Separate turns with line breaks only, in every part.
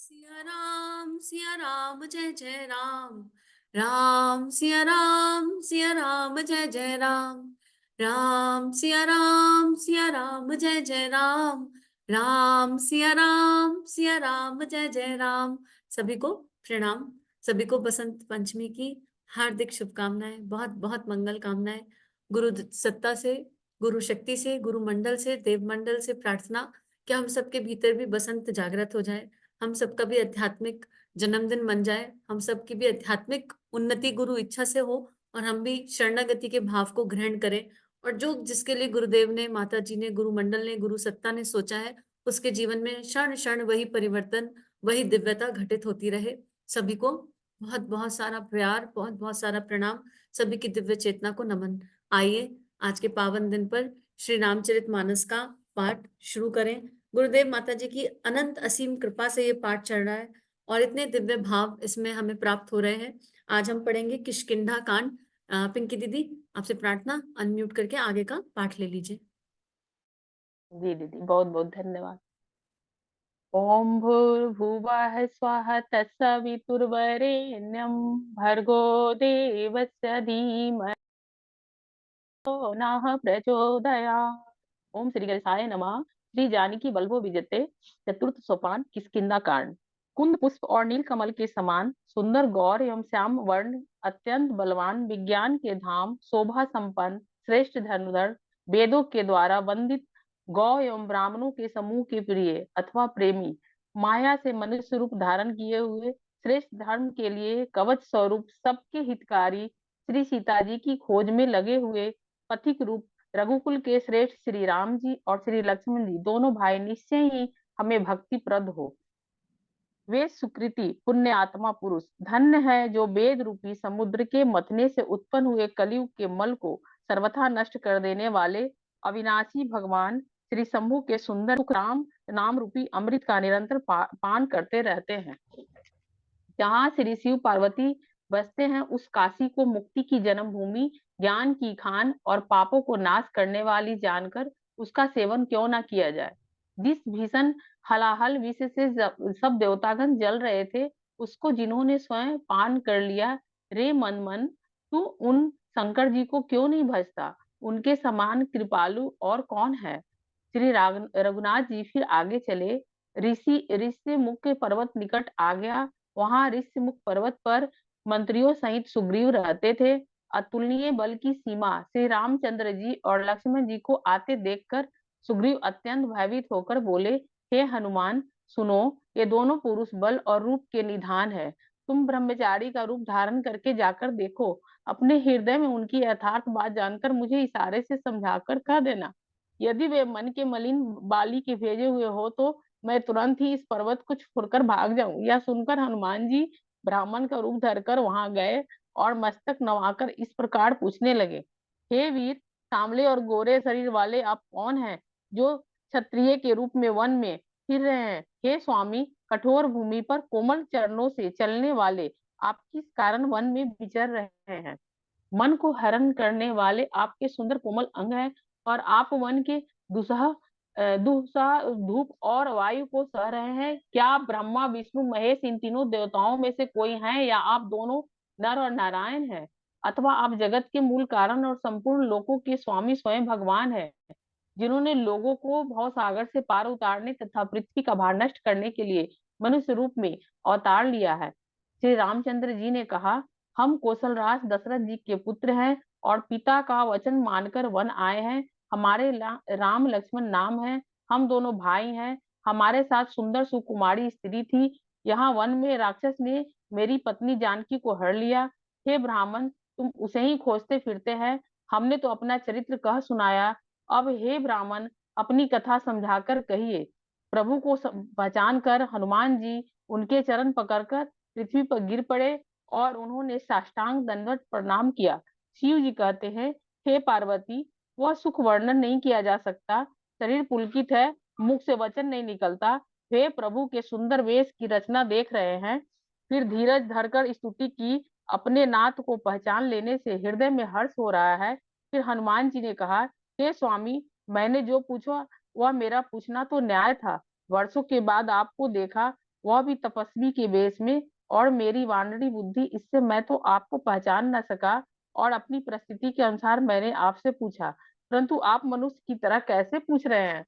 सिया राम जय जय राम। राम सिया राम जय जय राम। राम सिया राम जय जय राम। राम सिया राम जय जय राम। सभी को प्रणाम। सभी को बसंत पंचमी की हार्दिक शुभकामनाएं, बहुत बहुत मंगल कामनाएं। गुरु सत्ता से, गुरु शक्ति से, गुरु मंडल से, देव मंडल से प्रार्थना कि हम सबके भीतर भी बसंत जागृत हो जाए, हम सबका भी आध्यात्मिक जन्मदिन बन जाए, हम सबकी भी आध्यात्मिक उन्नति गुरु इच्छा से हो, और हम भी शरणागति के भाव को ग्रहण करें, और जो जिसके लिए गुरुदेव ने, माता जी ने, गुरु मंडल ने, गुरु सत्ता ने सोचा है, उसके जीवन में क्षण क्षण वही परिवर्तन, वही दिव्यता घटित होती रहे। सभी को बहुत बहुत सारा प्यार, बहुत बहुत सारा प्रणाम, सभी की दिव्य चेतना को नमन। आइए आज के पावन दिन पर श्री रामचरितमानस का पाठ शुरू करें। गुरुदेव माता जी की अनंत असीम कृपा से ये पाठ चल रहा है और इतने दिव्य भाव इसमें हमें प्राप्त हो रहे हैं। आज हम पढ़ेंगे किष्किंधा कांड। पिंकी दीदी, आपसे प्रार्थना, अनम्यूट करके आगे का पाठ ले लीजिए।
जी दीदी, बहुत बहुत धन्यवाद। ओम भूर्भुवः स्वः तत्सवितुर्वरेण्यं भर्गो देवस्य धीमहि नः प्रचोदयात्। ओम श्री गणेशाय नमः। श्री जानकी वल्लभो विजयते। चतुर्थ सोपान किष्किंधा कांड। कुंद पुष्प और नील कमल के समान सुंदर गौर एवं श्याम वर्ण, अत्यंत बलवान, विज्ञान के धाम, शोभा संपन्न, श्रेष्ठ धनुर्धर, वेदों के द्वारा वंदित, गौ एवं ब्राह्मणों के समूह के प्रिय अथवा प्रेमी, माया से मनुष्य रूप धारण किए हुए, श्रेष्ठ धर्म के लिए कवच स्वरूप, सबके हितकारी, श्री सीता जी की खोज में लगे हुए पथिक रूप रघुकुल के श्रेष्ठ श्री राम जी और श्री लक्ष्मण जी, दोनों भाई निश्चय ही हमें भक्ति प्रद हो। वे सुकृति पुण्य आत्मा पुरुष धन्य है, जो वेद रूपी समुद्र के मथने से उत्पन्न हुए कलयुग के मल को सर्वथा नष्ट कर देने वाले अविनाशी भगवान श्री शंभु के सुंदर राम नाम रूपी अमृत का निरंतर पान करते रहते हैं। जहाँ श्री शिव पार्वती बसते हैं, उस काशी को मुक्ति की जन्मभूमि, ज्ञान की खान और पापों को नाश करने वाली जानकर उसका सेवन क्यों ना किया जाए। जिस भीषण हलाहल विष से सब देवतागण जल रहे थे, उसको जिन्होंने स्वयं पान कर लिया, रे मन मन तू उन शंकर जी को क्यों नहीं भजता। उनके समान कृपालु और कौन है। श्री रघुनाथ जी फिर आगे चले। ऋषि मुख पर्वत निकट आ गया। वहां ऋषि मुख पर्वत पर मंत्रियों सहित सुग्रीव रहते थे। अतुलनीय बल की सीमा श्री रामचंद्र जी और लक्ष्मण जी को आते देखकर सुग्रीव अत्यंत भयभीत होकर बोले, हे हनुमान सुनो, ये दोनों पुरुष बल और रूप के निधान है। तुम ब्रह्मचारी का रूप धारण करके जाकर देखो। अपने हृदय में उनकी यथार्थ बात जानकर मुझे इशारे से समझाकर कह देना। यदि वे मन के मलिन बाली के भेजे हुए हो तो मैं तुरंत ही इस पर्वत को छोड़कर भाग जाऊं। यह सुनकर हनुमान जी ब्राह्मण का रूप धरकर वहां गए और मस्तक नवाकर इस प्रकार पूछने लगे, हे वीर, सांवले और गोरे शरीर वाले आप कौन हैं, जो क्षत्रिय के रूप में वन में फिर रहे हैं। हे स्वामी, कठोर भूमि पर कोमल चरणों से चलने वाले आप किस कारण वन में विचर रहे हैं। मन को हरण करने वाले आपके सुंदर कोमल अंग हैं, और आप वन के दुसह दुसह धूप और वायु को सह रहे हैं। क्या आप ब्रह्मा विष्णु महेश इन तीनों देवताओं में से कोई हैं, या आप दोनों नर और नारायण हैं, अथवा आप जगत के मूल कारण और संपूर्ण लोकों के स्वामी स्वयं भगवान हैं, जिन्होंने लोगों को भव सागर से पार उतारने तथा पृथ्वी का भार नष्ट करने के लिए मनुष्य रूप में अवतार लिया है। श्री रामचंद्र जी ने कहा, हम कौशलराज दशरथ जी के पुत्र हैं और पिता का वचन मानकर वन आए हैं। हमारे राम लक्ष्मण नाम है। हम दोनों भाई हैं। हमारे साथ सुंदर सुकुमारी स्त्री थी। यहाँ वन में राक्षस ने मेरी पत्नी जानकी को हर लिया। हे ब्राह्मण, तुम उसे ही खोजते फिरते हैं। हमने तो अपना चरित्र कह सुनाया। अब हे ब्राह्मण, अपनी कथा समझाकर कहिए। प्रभु को पहचान कर हनुमान जी उनके चरण पकड़कर पृथ्वी पर गिर पड़े और उन्होंने साष्टांग दंडवत प्रणाम किया। शिव जी कहते हैं, हे पार्वती, वह सुख वर्णन नहीं किया जा सकता। शरीर पुलकित है, मुख से वचन नहीं निकलता। वे प्रभु के सुंदर वेश की रचना देख रहे हैं। फिर धीरज धरकर स्तुति की। अपने नाथ को पहचान लेने से हृदय में हर्ष हो रहा है। फिर हनुमान जी ने कहा, हे स्वामी, मैंने जो पूछा वह मेरा पूछना तो न्याय था। वर्षों के बाद आपको देखा, वह भी तपस्वी के वेश में, और मेरी वानरी बुद्धि, इससे मैं तो आपको पहचान न सका, और अपनी परिस्थिति के अनुसार मैंने आपसे पूछा, परंतु आप मनुष्य की तरह कैसे पूछ रहे हैं?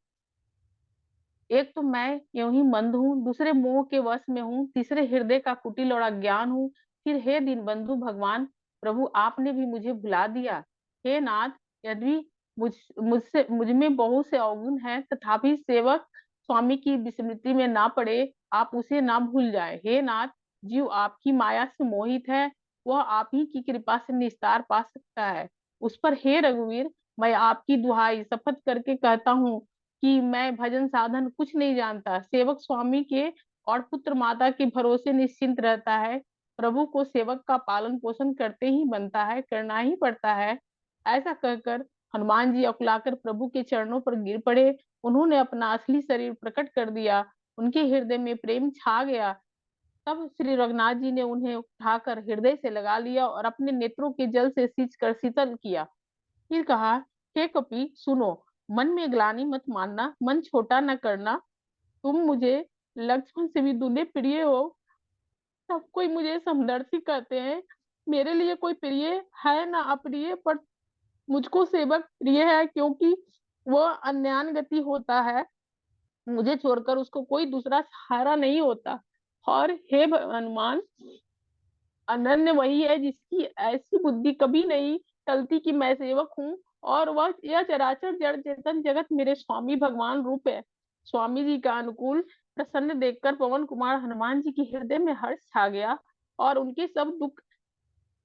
एक तो मैं यूं ही मंद हूँ, दूसरे मोह के वश में हूँ, तीसरे हृदय का कुटिल और अज्ञान हूँ। फिर हे दीनबंधु भगवान प्रभु, आपने भी मुझे भुला दिया। हे नाथ, यदि मुझ में बहुत से अवगुण हैं, तथापि सेवक स्वामी की विस्मृति में ना पड़े, आप उसे ना भूल जाए। हे नाथ, जीव आपकी माया से मोहित है, वह आप ही की कृपा से निस्तार पा सकता है उस पर। हे रघुवीर, मैं आपकी दुहाई शपथ करके कहता हूँ कि मैं भजन साधन कुछ नहीं जानता। सेवक स्वामी के और पुत्र माता के भरोसे निश्चिंत रहता है। प्रभु को सेवक का पालन पोषण करते ही बनता है, करना ही पड़ता है। ऐसा कहकर हनुमान जी अकुलाकर प्रभु के चरणों पर गिर पड़े। उन्होंने अपना असली शरीर प्रकट कर दिया। उनके हृदय में प्रेम छा गया। तब श्री रघुनाथ जी ने उन्हें उठाकर हृदय से लगा लिया और अपने नेत्रों के जल से सींच कर शीतल किया। फिर कहा, हे कपि सुनो, मन में ग्लानि मत मानना, मन छोटा न करना। तुम मुझे लक्ष्मण से भी दूल्हे प्रिय हो। सब कोई मुझे समदर्शी कहते हैं, मेरे लिए कोई प्रिय है ना अप्रिय, पर मुझको सेवक प्रिय है, क्योंकि वह अन्यान गति होता है। मुझे छोड़कर उसको कोई दूसरा सहारा नहीं होता। और हे हनुमान, अनन्य वही है जिसकी ऐसी बुद्धि कभी नहीं टलती कि मैं सेवक हूँ, और वह यह चराचर जड़ चेतन जगत मेरे स्वामी भगवान रूप है। स्वामी जी का अनुकूल प्रसन्न देखकर पवन कुमार हनुमान जी के हृदय में हर्ष छा गया, और उनके सब दुख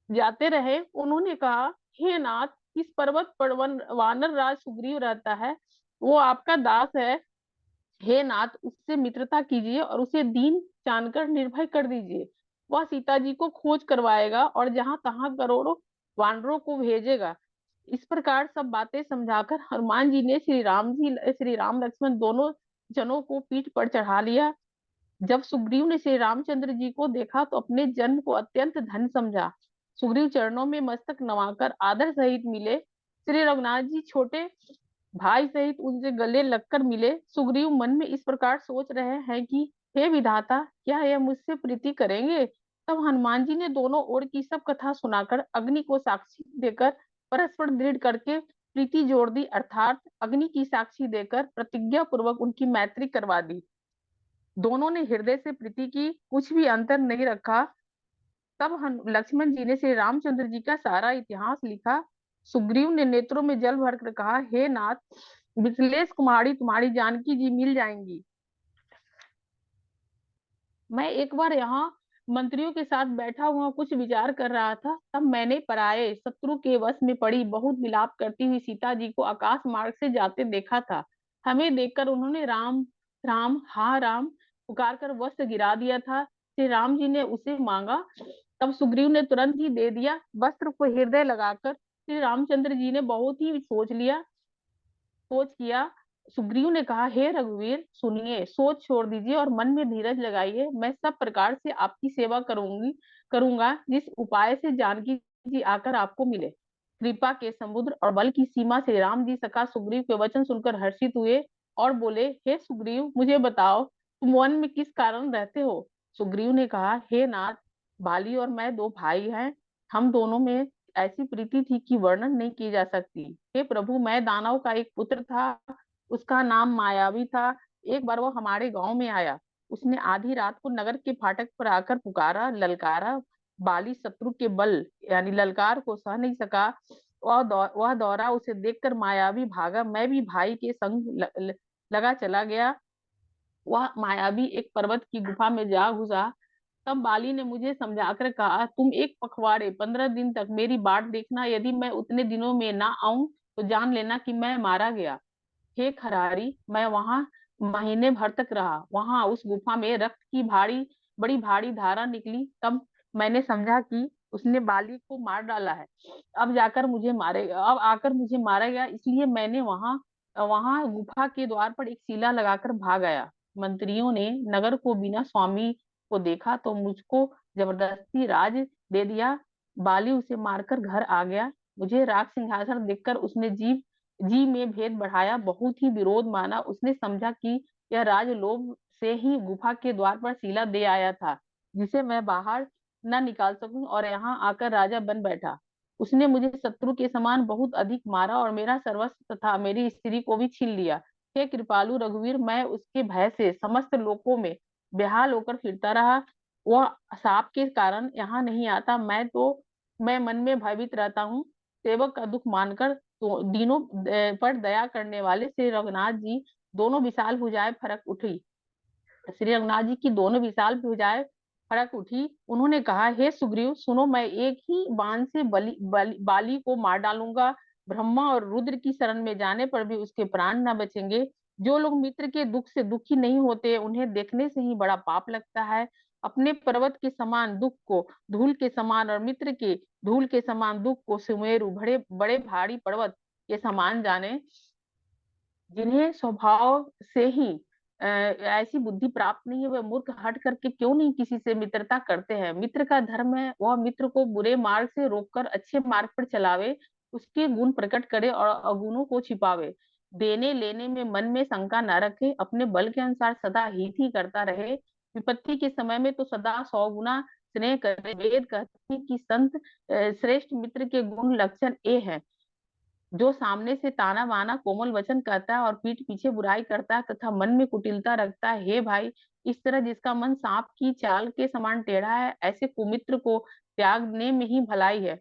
जाते रहे। उन्होंने कहा, हे नाथ, इस पर्वत पर वानर राज सुग्रीव रहता है, वो आपका दास है। हे नाथ, उससे मित्रता कीजिए और उसे दीन जानकर निर्भय कर दीजिए। वह सीता जी को खोज करवाएगा और जहां तहां करोड़ों वानरों को भेजेगा। इस प्रकार सब बातें समझाकर हनुमान जी ने श्री राम लक्ष्मण दोनों जनों को पीठ पर चढ़ा लिया। जब सुग्रीव ने श्री रामचंद्र जी को देखा तो अपने जन्म को अत्यंत धन्य समझा। सुग्रीव चरणों में मस्तक नवाकर आदर सहित मिले। श्री रघुनाथ जी छोटे भाई सहित उनसे गले लगकर मिले। सुग्रीव मन में इस प्रकार सोच रहे हैं कि हे विधाता, क्या यह मुझसे प्रीति करेंगे? तब हनुमान जी ने दोनों ओर की सब कथा सुनाकर अग्नि को साक्षी देकर परस्पर दृढ़ करके प्रीति जोड़ दी, अर्थात अग्नि की साक्षी देकर प्रतिज्ञा पूर्वक उनकी मैत्री करवा दी। दोनों ने हृदय से प्रीति की, कुछ भी अंतर नहीं रखा। तब लक्ष्मण जी ने श्री रामचंद्र जी का सारा इतिहास लिखा। सुग्रीव ने नेत्रों में जल भरकर कहा, हे नाथ, मिथिलेश कुमारी तुम्हारी जानकी जी मिल जाएंगी। मैं एक बार यहाँ मंत्रियों के साथ बैठा हुआ कुछ विचार कर रहा था, तब मैंने पराये शत्रु के वश में पड़ी बहुत विलाप करती हुई सीता जी को आकाश मार्ग से जाते देखा था। हमें देखकर उन्होंने राम राम हा राम पुकार कर वस्त्र गिरा दिया था। श्री राम जी ने उसे मांगा, तब सुग्रीव ने तुरंत ही दे दिया। वस्त्र को हृदय लगाकर श्री रामचंद्र जी ने बहुत ही सोच किया। सुग्रीव ने कहा, हे रघुवीर सुनिए, सोच छोड़ दीजिए और मन में धीरज लगाइए। मैं सब प्रकार से आपकी सेवा करूंगा, जिस उपाय से जानकी जी आकर आपको मिले। कृपा के समुद्र और बल की सीमा से राम जी सखा सुग्रीव के वचन सुनकर हर्षित हुए और बोले, हे सुग्रीव, मुझे बताओ, तुम वन में किस कारण रहते हो? सुग्रीव ने कहा, हे नाथ, बाली और मैं दो भाई हैं। हम दोनों में ऐसी प्रीति थी कि वर्णन नहीं की जा सकती। हे प्रभु, मैं दानव का एक पुत्र था, उसका नाम मायावी था। एक बार वो हमारे गांव में आया। उसने आधी रात को नगर के फाटक पर आकर पुकारा, ललकारा। बाली शत्रु के बल यानी ललकार को सह नहीं सका। वह दौड़ा, उसे देखकर मायावी भागा। मैं भी भाई के संग लगा चला गया। वह मायावी एक पर्वत की गुफा में जा घुसा। तब बाली ने मुझे समझाकर कहा, तुम एक पखवाड़े 15 दिन तक मेरी बाट देखना। यदि मैं उतने दिनों में ना आऊं तो जान लेना कि मैं मारा गया। हे खरारी, मैं वहां महीने भर तक रहा। वहां उस गुफा में रक्त की बड़ी भारी धारा निकली। तब मैंने समझा कि उसने बाली को मार डाला है। अब आकर मुझे मारा गया। इसलिए मैंने वहां वहां गुफा के द्वार पर एक शीला लगाकर भाग आया। मंत्रियों ने नगर को बिना स्वामी को देखा तो मुझको जबरदस्ती राज दे दिया। बाली उसे मारकर घर आ गया। मुझे राज सिंहासन देखकर उसने जी में भेद बढ़ाया, बहुत ही विरोध माना। उसने समझा कि यह राज लोभ से ही गुफा के द्वार पर शिला दे आया था, जिसे मैं बाहर न निकाल सकूं, और यहाँ आकर राजा बन बैठा। उसने मुझे शत्रु के समान बहुत अधिक मारा और मेरा सर्वस्व तथा मेरी स्त्री को भी छीन लिया। हे कृपालु रघुवीर, मैं उसके भय से समस्त लोकों में बेहाल होकर फिरता रहा। वह साप के कारण यहाँ नहीं आता। मैं मन में भयभीत रहता हूँ। सेवक का दुख मानकर तो दीनों पर दया करने वाले श्री रघुनाथ जी दोनों विशाल भुजाएं फरक उठी श्री रघुनाथ जी की दोनों विशाल भुजाएं फड़क उठी। उन्होंने कहा, हे सुग्रीव सुनो, मैं एक ही बाण से बाली को मार डालूंगा। ब्रह्मा और रुद्र की शरण में जाने पर भी उसके प्राण न बचेंगे। जो लोग मित्र के दुख से दुखी नहीं होते, उन्हें देखने से ही बड़ा पाप लगता है। अपने पर्वत के समान दुख को धूल के समान और मित्र के धूल के समान दुख को सुमेरु बड़े बड़े भारी पर्वत के समान जाने। जिन्हें स्वभाव से ही ऐसी बुद्धि प्राप्त नहीं है, वह मूर्ख हट करके क्यों नहीं किसी से मित्रता करते हैं। मित्र का धर्म है वह मित्र को बुरे मार्ग से रोककर अच्छे मार्ग पर चलावे, उसके गुण प्रकट करे और अवगुणों को छिपावे। देने लेने में मन में शंका न रखे, अपने बल के अनुसार सदा हित ही करता रहे। विपत्ति के समय में तो सदा 100 गुना स्नेह करे। वेद कहते हैं कि संत श्रेष्ठ मित्र के गुण लक्षण ये है, जो सामने से ताना बाना कोमल वचन कहता है और पीठ पीछे बुराई करता है तथा मन में कुटिलता रखता है। हे भाई, इस तरह जिसका मन सांप की चाल के समान टेढ़ा है, ऐसे कुमित्र को त्यागने में ही भलाई है।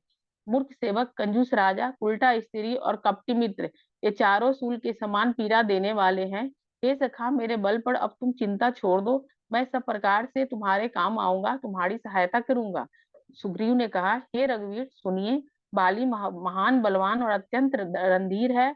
मूर्ख सेवक, कंजूस राजा, उल्टा स्त्री और कपटी मित्र, ये चारों सूल के समान पीड़ा देने वाले हैं। हे सखा, मेरे बल पर अब तुम चिंता छोड़ दो। मैं सब प्रकार से तुम्हारे काम आऊंगा, तुम्हारी सहायता करूंगा। सुग्रीव ने कहा, हे रघुवीर सुनिए, बाली महान बलवान और अत्यंत रणधीर है।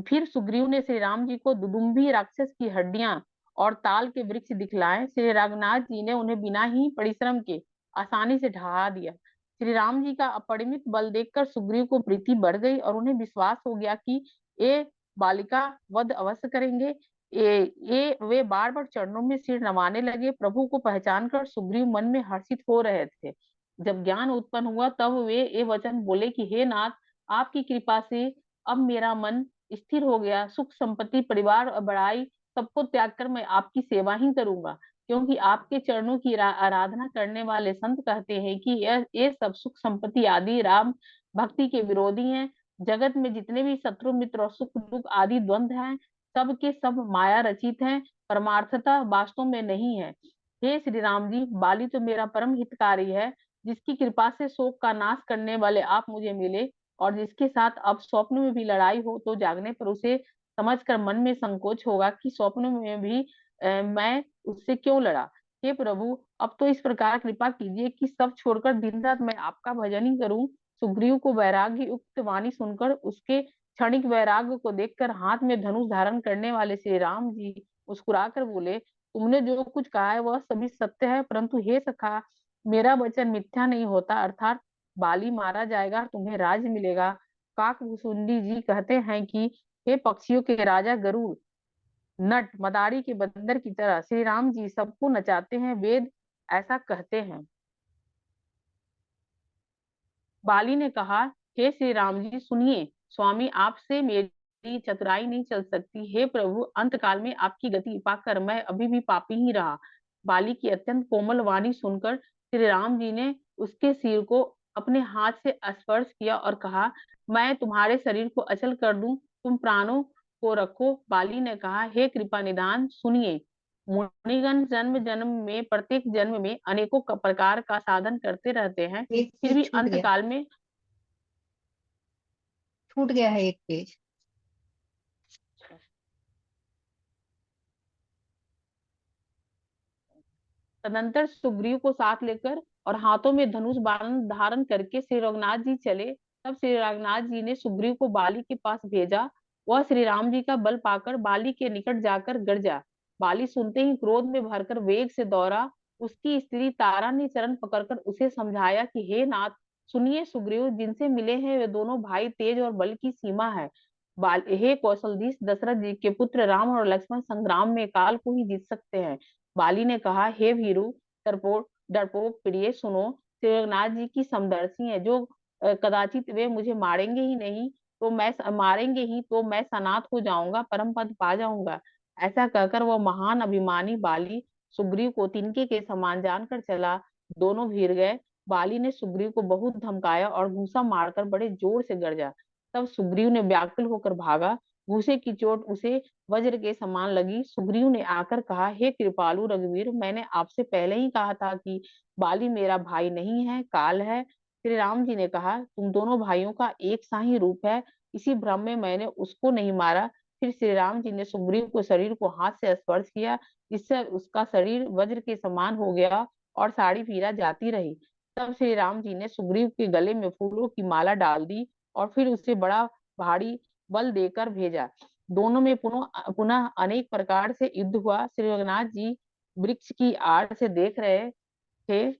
फिर सुग्रीव ने श्री राम जी को दुदुम्बी राक्षस की हड्डियां और ताल के वृक्ष दिखलाए। श्री रघुनाथ जी ने उन्हें बिना ही परिश्रम के आसानी से ढहा दिया। श्री राम जी का अपरिमित बल देखकर सुग्रीव को प्रीति बढ़ गई और उन्हें विश्वास हो गया कि ये बालिका वध अवश्य करेंगे। ये वे बार बार चरणों में सिर नवाने लगे। प्रभु को पहचान कर सुग्रीव मन में हर्षित हो रहे थे। जब ज्ञान उत्पन्न हुआ तब वे ये वचन बोले कि हे नाथ, आपकी कृपा से अब मेरा मन स्थिर हो गया। सुख संपत्ति परिवार और बड़ाई सबको त्याग कर मैं आपकी सेवा ही करूंगा, क्योंकि आपके चरणों की आराधना करने वाले संत कहते हैं कि ये सब सुख संपत्ति आदि राम भक्ति के विरोधी हैं। जगत में जितने भी शत्रु मित्र और सुख दुख आदि द्वंद्व हैं, सब के सब माया रचित हैं, परमार्थता वास्तव में नहीं है। हे श्री राम जी, बाली तो मेरा परम हितकारी है, जिसकी कृपा से शोक का नाश करने वाले आप मुझे मिले, और जिसके साथ अब स्वप्न में भी लड़ाई हो तो जागने पर उसे समझकर मन में संकोच होगा कि स्वप्न में भी मैं उससे क्यों लड़ा। हे प्रभु, अब तो इस प्रकार कृपा कीजिए कि सब छोड़कर दिन रात मैं आपका भजन ही करूं। सुग्रीव को वैराग्य युक्त वाणी सुनकर, उसके क्षणिक वैराग्य को देखकर हाथ में धनुष धारण करने वाले श्री राम जी मुस्कुराकर बोले, तुमने जो कुछ कहा है वह सभी सत्य है, परंतु हे सखा, मेरा वचन मिथ्या नहीं होता। अर्थात बाली मारा जाएगा, तुम्हें राज्य मिलेगा। काकभूषुंडी जी कहते हैं कि हे पक्षियों के राजा गरुड़, नट मदारी के बंदर की तरह श्री राम जी सबको नचाते हैं। वेद ऐसा कहते हैं। बाली ने कहा, हे श्री राम जी सुनिए, स्वामी आपसे मेरी चतुराई नहीं चल सकती। हे प्रभु, अंत काल में आपकी गति पाकर मैं अभी भी पापी ही रहा। बाली की अत्यंत कोमल वाणी सुनकर श्री राम जी ने उसके सिर को अपने हाथ से स्पर्श किया और कहा, मैं तुम्हारे शरीर को अचल कर दूं, तुम प्राणों को रखो। बाली ने कहा, हे कृपा निधान सुनिए, मुनिगण जन्म जन्म में प्रत्येक जन्म में अनेकों प्रकार का साधन करते रहते हैं,
एक
फिर
पेज
भी
छूट
अंत
गया,
काल में
छूट गया है एक पेज।
तदंतर सुग्रीव को साथ लेकर और हाथों में धनुष बाण धारण करके श्री रघुनाथ जी चले। तब श्री रघुनाथ जी ने सुग्रीव को बाली के पास भेजा। वह श्री राम जी का बल पाकर बाली के निकट जाकर गड़। बाली सुनते ही क्रोध में भरकर वेग से दौड़ा। उसकी स्त्री तारा ने चरण पकड़कर उसे समझाया कि हे नाथ सुनिए, सुग्रीव जिनसे मिले हैं वे दोनों भाई तेज और बल की सीमा है। हे कौशलधीश दशरथ जी के पुत्र राम और लक्ष्मण संग्राम में काल को ही जीत सकते हैं। बाली ने कहा, हे भीरु डरपोक डरपोक प्रिय सुनो, श्री रघुनाथ जी की समदर्शी है, जो कदाचित वे मुझे मारेंगे ही तो मैं सनाथ हो जाऊंगा, परम पद पा जाऊंगा। ऐसा कहकर वह महान अभिमानी बाली सुग्रीव को तिनके के समान जानकर चला। दोनों भिड़ गए। बाली ने सुग्रीव को बहुत धमकाया और घूंसा मारकर बड़े जोर से गरजा। तब सुग्रीव ने व्याकुल होकर भागा। घूंसे की चोट उसे वज्र के समान लगी। सुग्रीव ने आकर कहा, हे कृपालु रघुवीर, मैंने आपसे पहले ही कहा था कि बाली मेरा भाई नहीं है, काल है। श्री राम जी ने कहा, तुम दोनों भाइयों का एक सा ही रूप है, इसी भ्रम में मैंने उसको नहीं मारा। फिर श्री राम जी ने सुग्रीव को शरीर को हाथ से स्पर्श किया, जिससे उसका शरीर वज्र के समान हो गया और साड़ी पीरा जाती रही। तब श्री राम जी ने सुग्रीव के गले में फूलों की माला डाल दी और फिर उसे बड़ा भारी बल देकर भेजा। दोनों में पुनः पुनः अनेक प्रकार से युद्ध हुआ। श्री रघुनाथ जी वृक्ष की आड़ से देख रहे थे।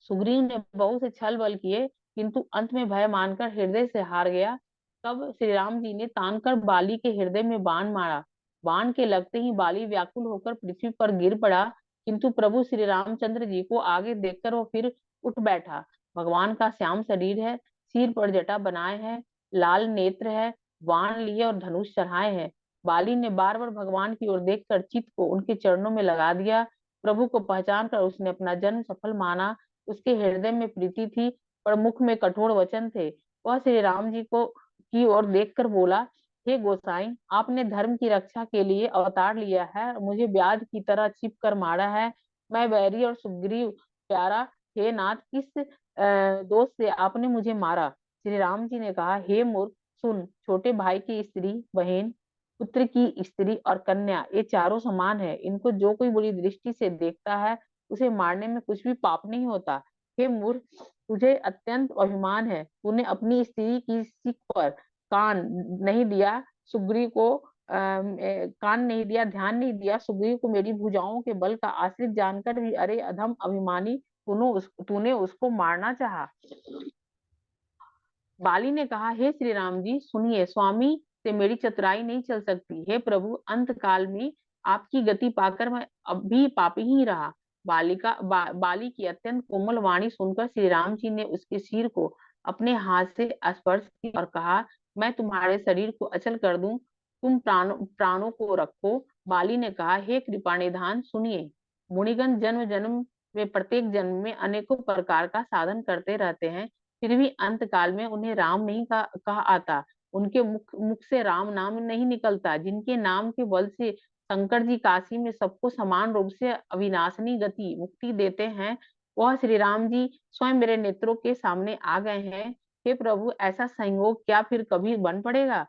सुग्रीव ने बहुत से छल बल किए, किंतु अंत में भय मानकर हृदय से हार गया। तब श्री राम जी ने तान कर बाली के हृदय में बाण मारा। बाण के लगते ही बाली व्याकुल होकर पृथ्वी पर गिर पड़ा, किंतु प्रभु श्री रामचंद्र जी को आगे देखकर वो फिर उठ बैठा। भगवान का श्याम शरीर है, सिर पर जटा बनाए है, लाल नेत्र है, बाण लिए और धनुष चढ़ाए हैं। बाली ने बार बार भगवान की ओर देखकर चित्त को उनके चरणों में लगा दिया। प्रभु को पहचान कर उसने अपना जन्म सफल माना। उसके हृदय में प्रीति थी, पर मुख में कठोर वचन थे। वह श्री राम जी को की ओर देखकर बोला, हे गोसाई, आपने धर्म की रक्षा के लिए अवतार लिया है और मुझे व्याध की तरह छिप कर मारा है। मैं बैरी और सुग्रीव प्यारा, हे नाथ, किस दोष से आपने मुझे मारा? श्री राम जी ने कहा, हे मूर्ख, सुन, छोटे भाई की स्त्री, बहन, पुत्र की स्त्री और कन्या, ये चारों समान है। इनको जो कोई बुरी दृष्टि से देखता है, उसे मारने में कुछ भी पाप नहीं होता। हे मूर्ख, तुझे अत्यंत अभिमान है। तूने अपनी स्त्री की सिक पर कान नहीं दिया, सुग्रीव को कान नहीं दिया, ध्यान नहीं दिया। सुग्रीव को मेरी भुजाओं के बल का आश्रित जानकर भी, अरे अधम अभिमानी, तूने उसको मारना चाहा। बाली ने कहा, हे श्री राम जी, सुनिए, स्वामी से मेरी चतुराई नहीं चल सकती। हे प्रभु, अंत काल में आपकी गति पाकर मैं अब भी पापी ही रहा। बाली की अत्यंत कोमल वाणी सुनकर श्री राम जी ने उसके सिर को अपने हाथ से स्पर्श किया और कहा, मैं तुम्हारे शरीर को अचल कर दूं, तुम प्राणों को रखो। बाली ने कहा, हे कृपा निधान, सुनिए, मुनिगण जन्म जन्म में, प्रत्येक जन्म में अनेकों प्रकार का साधन करते रहते हैं, फिर भी अंत काल में उन्हें राम नहीं कहा आता। उनके मुख से राम नाम नहीं निकलता। जिनके नाम के बल से शंकर जी काशी में सबको समान रूप से अविनाशनी गति मुक्ति देते हैं, वह श्री राम जी स्वयं मेरे नेत्रों के सामने आ गए हैं। हे प्रभु, ऐसा संयोग क्या फिर कभी बन पड़ेगा?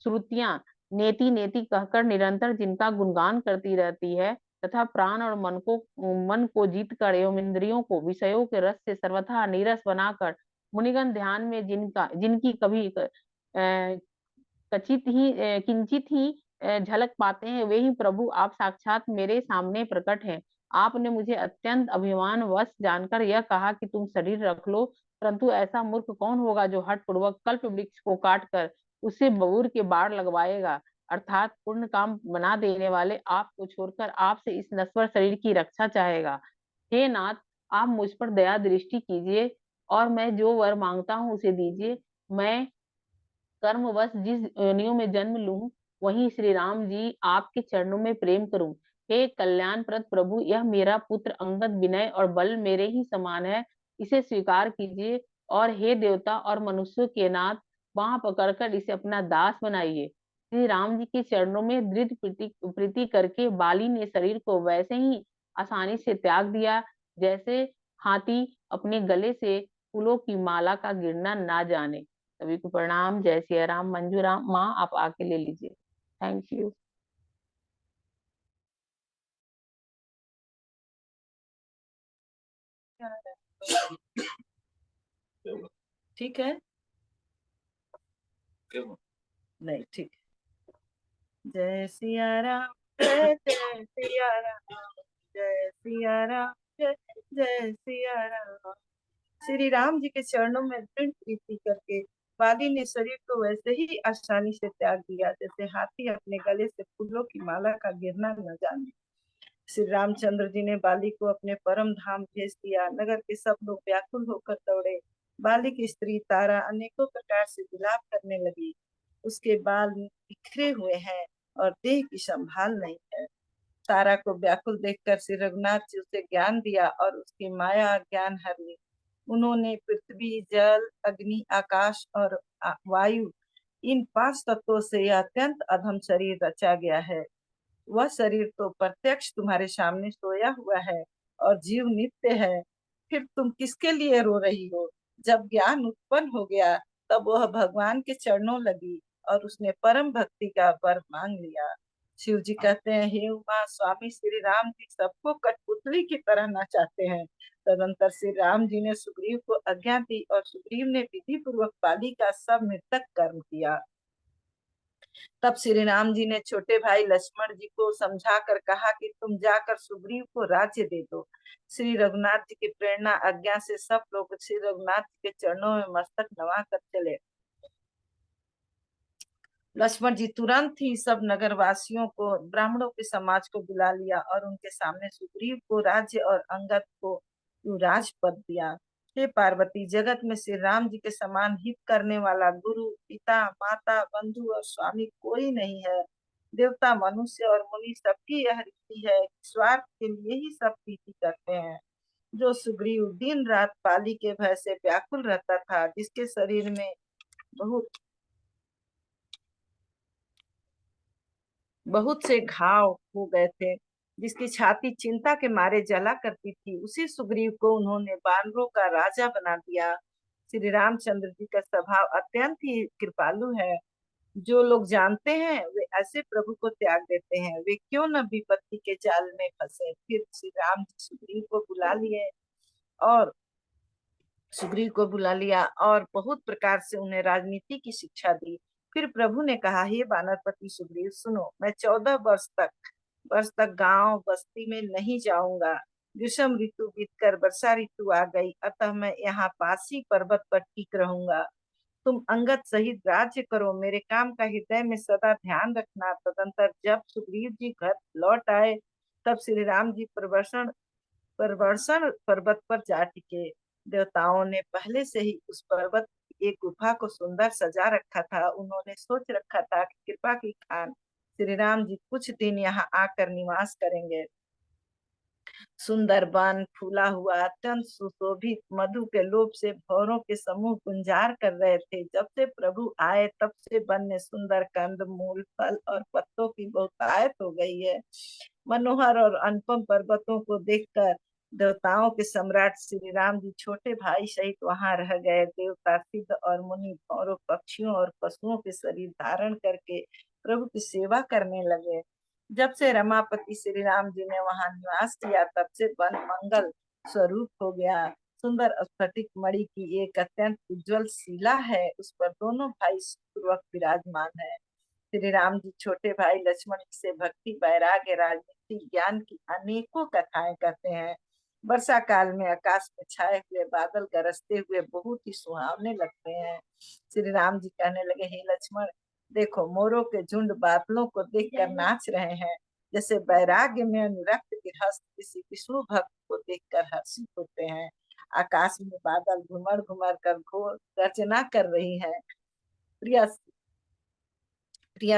श्रुतियां नेति नेति कहकर निरंतर जिनका गुणगान करती रहती है, तथा प्राण और मन को जीत कर एवं इंद्रियों को विषयों के रस से सर्वथा नीरस बनाकर मुनिगण ध्यान में जिनकी कभी किंचित ही झलक पाते हैं, वे ही प्रभु आप साक्षात मेरे सामने प्रकट हैं। आपने मुझे अत्यंत अभिमान वश जानकर यह कहा कि तुम शरीर रख लो, परंतु ऐसा मूर्ख कौन होगा जो हठ पूर्वक कल्प वृक्ष को काट कर उसे बबूर के बाढ़ लगवाएगा? अर्थात पूर्ण काम बना देने वाले आपको छोड़कर आपसे इस नश्वर शरीर की रक्षा चाहेगा। हे नाथ, आप मुझ पर दया दृष्टि कीजिए और मैं जो वर मांगता हूँ उसे दीजिए। मैं कर्मवश जिस योनियों में जन्म लूं, वहीं श्री राम जी आपके चरणों में प्रेम करूं। हे कल्याणप्रद प्रभु, यह मेरा पुत्र अंगद विनय और बल मेरे ही समान है, इसे स्वीकार कीजिए। और हे देवता और मनुष्यों के नाथ, बांह पकड़कर इसे अपना दास बनाइए। श्री राम जी के चरणों में दृढ़ प्रीति प्रीति करके बाली ने शरीर को वैसे ही आसानी से त्याग दिया, जैसे हाथी अपने गले से फूलों की माला का गिरना ना जाने। सभी को प्रणाम। जय सिया राम। मंजू राम माँ, आप आके ले लीजिए। Thank you.
ठीक है, नहीं ठीक है। जय सिया राम, जय जय सिया राम, जय सिया राम, जय जय सिया राम। श्री राम जी के चरणों में दृढ़ प्रीति करके बाली ने शरीर को वैसे ही आसानी से त्याग दिया, जैसे हाथी अपने गले से फूलों की माला का गिरना न जाने। श्री रामचंद्र जी ने बाली को अपने परम धाम भेज दिया। नगर के सब लोग व्याकुल होकर दौड़े। बाली की स्त्री तारा अनेकों प्रकार से विलाप करने लगी, उसके बाल बिखरे हुए हैं, और देह की संभाल नहीं है। तारा को व्याकुल देखकर श्री रघुनाथ जी उसे ज्ञान दिया और उसकी माया ज्ञान हर ली। उन्होंने पृथ्वी, जल, अग्नि, आकाश और वायु, इन 5 तत्वों से यह अत्यंत अधम शरीर रचा गया है। वह शरीर तो प्रत्यक्ष तुम्हारे सामने सोया हुआ है और जीव नित्य है। फिर तुम किसके लिए रो रही हो? जब ज्ञान उत्पन्न हो गया तब वह भगवान के चरणों लगी और उसने परम भक्ति का वर मांग लिया। शिव जी कहते हैं, हे उमा, स्वामी श्री राम जी सबको कठपुतली की तरह नचाते हैं। तदंतर श्री राम जी ने सुग्रीव को आज्ञा दी और सुग्रीव ने विधि पूर्वक बाली का सब मृतक कर्म किया। तब श्री राम जी ने छोटे भाई लक्ष्मण जी को समझा कर कहा कि तुम जाकर सुग्रीव को राज्य दे दो। श्री रघुनाथ जी की प्रेरणा आज्ञा से सब लोग श्री रघुनाथ जी के चरणों में मस्तक नवा कर चले। लक्ष्मण जी तुरंत ही सब नगरवासियों को, ब्राह्मणों के समाज को बुला लिया और उनके सामने सुग्रीव को राज्य और अंगद को राजपद दिया। हे पार्वती, जगत में श्री राम जी के समान हित करने वाला गुरु, पिता, माता, बंधु और स्वामी कोई नहीं है। देवता, मनुष्य और मुनि सबकी यह रीति है कि स्वार्थ के लिए ही सब प्रीति करते हैं। जो सुग्रीव दिन रात बाली के भय से व्याकुल रहता था, जिसके शरीर में बहुत से घाव हो गए थे, जिसकी छाती चिंता के मारे जला करती थी, उसी सुग्रीव को उन्होंने वानरों का राजा बना दिया। श्री रामचंद्र जी का स्वभाव अत्यंत ही कृपालु है। जो लोग जानते हैं वे ऐसे प्रभु को त्याग देते हैं, वे क्यों न विपत्ति के जाल में फंसे। फिर श्री राम जी सुग्रीव को बुला लिया और बहुत प्रकार से उन्हें राजनीति की शिक्षा दी। फिर प्रभु ने कहा, हे वानरपति सुग्रीव, सुनो, मैं 14 वर्ष तक गांव बस्ती में नहीं जाऊंगा। ग्रीष्म ऋतु बीतकर वर्षा ऋतु आ गई, अतः मैं यहाँ पासी पर्वत पर टिक रहूंगा। तुम अंगद सहित राज्य करो, मेरे काम का हृदय में सदा ध्यान रखना। तदंतर जब सुग्रीव जी घर लौट आए तब श्री राम जी प्रवर्षण पर्वत पर जा टिके। देवताओं ने पहले से ही उस पर्वत की एक गुफा को सुंदर सजा रखा था। उन्होंने सोच रखा था कि कृपा की खान श्री राम जी कुछ दिन यहाँ आकर निवास करेंगे। सुंदर वन, फूला हुआ, अत्यंत सुशोभित, मधु के लोभ से भौरों के समूह गुंजार कर रहे थे। जब से प्रभु आए तब से वन में सुंदर कंद, मूल, फल और पत्तों की बहुतायत हो गई है। मनोहर और अनुपम पर्वतों को देखकर देवताओं के सम्राट श्री राम जी छोटे भाई सहित वहां रह गए। देवता, सिद्ध और मुनि भौरों, पक्षियों और पशुओं के शरीर धारण करके प्रभु की सेवा करने लगे। जब से रमापति श्री राम जी ने वहां निवास किया तब से वन मंगल स्वरूप हो गया। सुंदर स्फटिक मणि की एक अत्यंत उज्जवल शिला है, उस पर दोनों भाई पूर्वक विराजमान है। श्री राम जी छोटे भाई लक्ष्मण जी से भक्ति, वैराग्य, राजनीति, ज्ञान की अनेकों कथाएं करते हैं। वर्षा काल में आकाश में छाए हुए बादल गरजते हुए बहुत ही सुहावने लगते हैं। श्री राम जी कहने लगे, हे लक्ष्मण, देखो, मोरों के झुंड बादलों को देखकर नाच रहे हैं। जैसे वैराग्य में अनुरक्त गृहस्थ किसी विष्णु भक्त को देखकर हर्षित होते हैं। आकाश में बादल घुमर घुमर कर घोर गर्जना कर रही है। प्रिया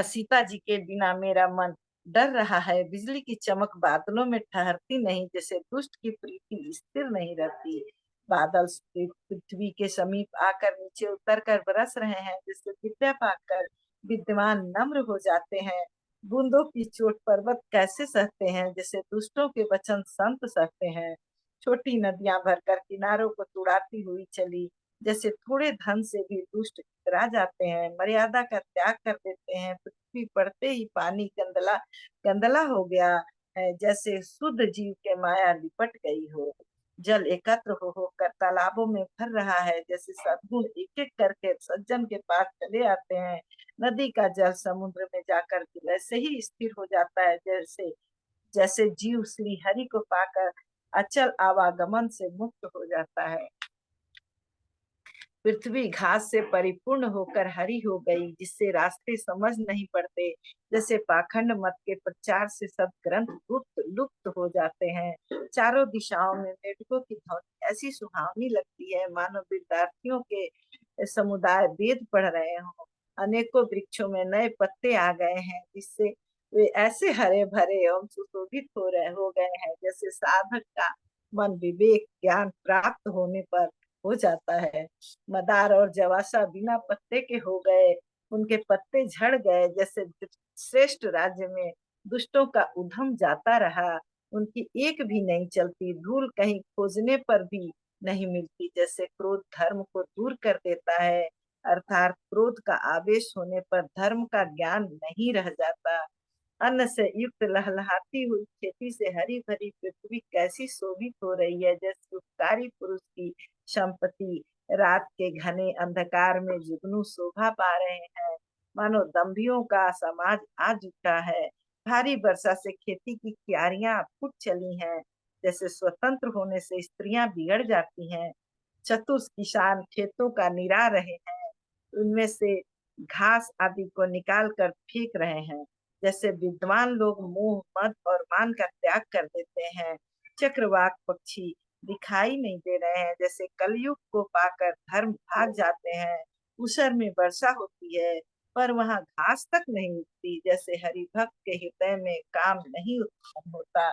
सीता जी के बिना मेरा मन डर रहा है। बिजली की चमक बादलों में ठहरती नहीं, जैसे दुष्ट की प्रीति स्थिर नहीं रहती। बादल पृथ्वी के समीप आकर नीचे उतर कर बरस रहे हैं, जिससे विद्या पाकर विद्वान नम्र हो जाते हैं। बूंदों की चोट पर्वत कैसे सहते हैं, जैसे दुष्टों के वचन संत सहते हैं। छोटी नदियां भरकर किनारों को तुड़ाती हुई चली, जैसे थोड़े धन से भी दुष्ट इतरा जाते हैं, मर्यादा का त्याग कर देते हैं। पृथ्वी पड़ते ही पानी गंदला गंदला हो गया है, जैसे शुद्ध जीव के माया लिपट गई हो। जल एकत्र होकर तालाबों में भर रहा है, जैसे सद्गुण एक एक करके सज्जन के पास चले आते हैं। नदी का जल समुद्र में जाकर वैसे ही स्थिर हो जाता है, जैसे जैसे जीव श्री हरि को पाकर अचल आवागमन से मुक्त हो जाता है। पृथ्वी घास से परिपूर्ण होकर हरी हो गई, जिससे रास्ते समझ नहीं पड़ते। जैसे पाखंड मत के प्रचार से सब ग्रंथ लुप्त हो जाते हैं। चारों दिशाओं में मेढकों की ध्वनि ऐसी सुहावनी लगती है, मानो विद्यार्थियों के समुदाय वेद पढ़ रहे हों। अनेकों वृक्षों में नए पत्ते आ गए हैं, जिससे वे ऐसे हरे भरे एवं सुशोभित हो गए हैं जैसे साधक का मन विवेक ज्ञान प्राप्त होने पर हो जाता है। मदार और जवासा बिना पत्ते के हो गए, उनके पत्ते झड़ गए, जैसे श्रेष्ठ राज्य में दुष्टों का उधम जाता रहा, उनकी एक भी नहीं चलती, धूल कहीं खोजने पर भी नहीं मिलती। जैसे क्रोध धर्म को दूर कर देता है, अर्थात क्रोध का आवेश होने पर धर्म का ज्ञान नहीं रह जाता। अन्न से युक्त लहलहाती हुई खेती से हरी भरी पृथ्वी कैसी शोभित हो रही है, जैसे उपकारी पुरुष की संपत्ति रात के घने अंधकार में जुगनू शोभा पा रहे हैं। मानो दंभियों का समाज आ चुका है। भारी वर्षा से खेती की क्यारियां फूट चली हैं, जैसे स्वतंत्र होने से स्त्रियां बिगड़ जाती हैं। चतुर किसान खेतों का निरा रहे हैं, उनमें से घास आदि को निकाल कर फेंक रहे हैं। जैसे विद्वान लोग मोह मद और मान का त्याग कर देते हैं, चक्रवाक पक्षी दिखाई नहीं दे रहे हैं। जैसे कलयुग को पाकर धर्म भाग जाते हैं, उसर में वर्षा होती है पर वहां घास तक नहीं उगती। जैसे हरिभक्त के हृदय में काम नहीं उत्पन्न होता।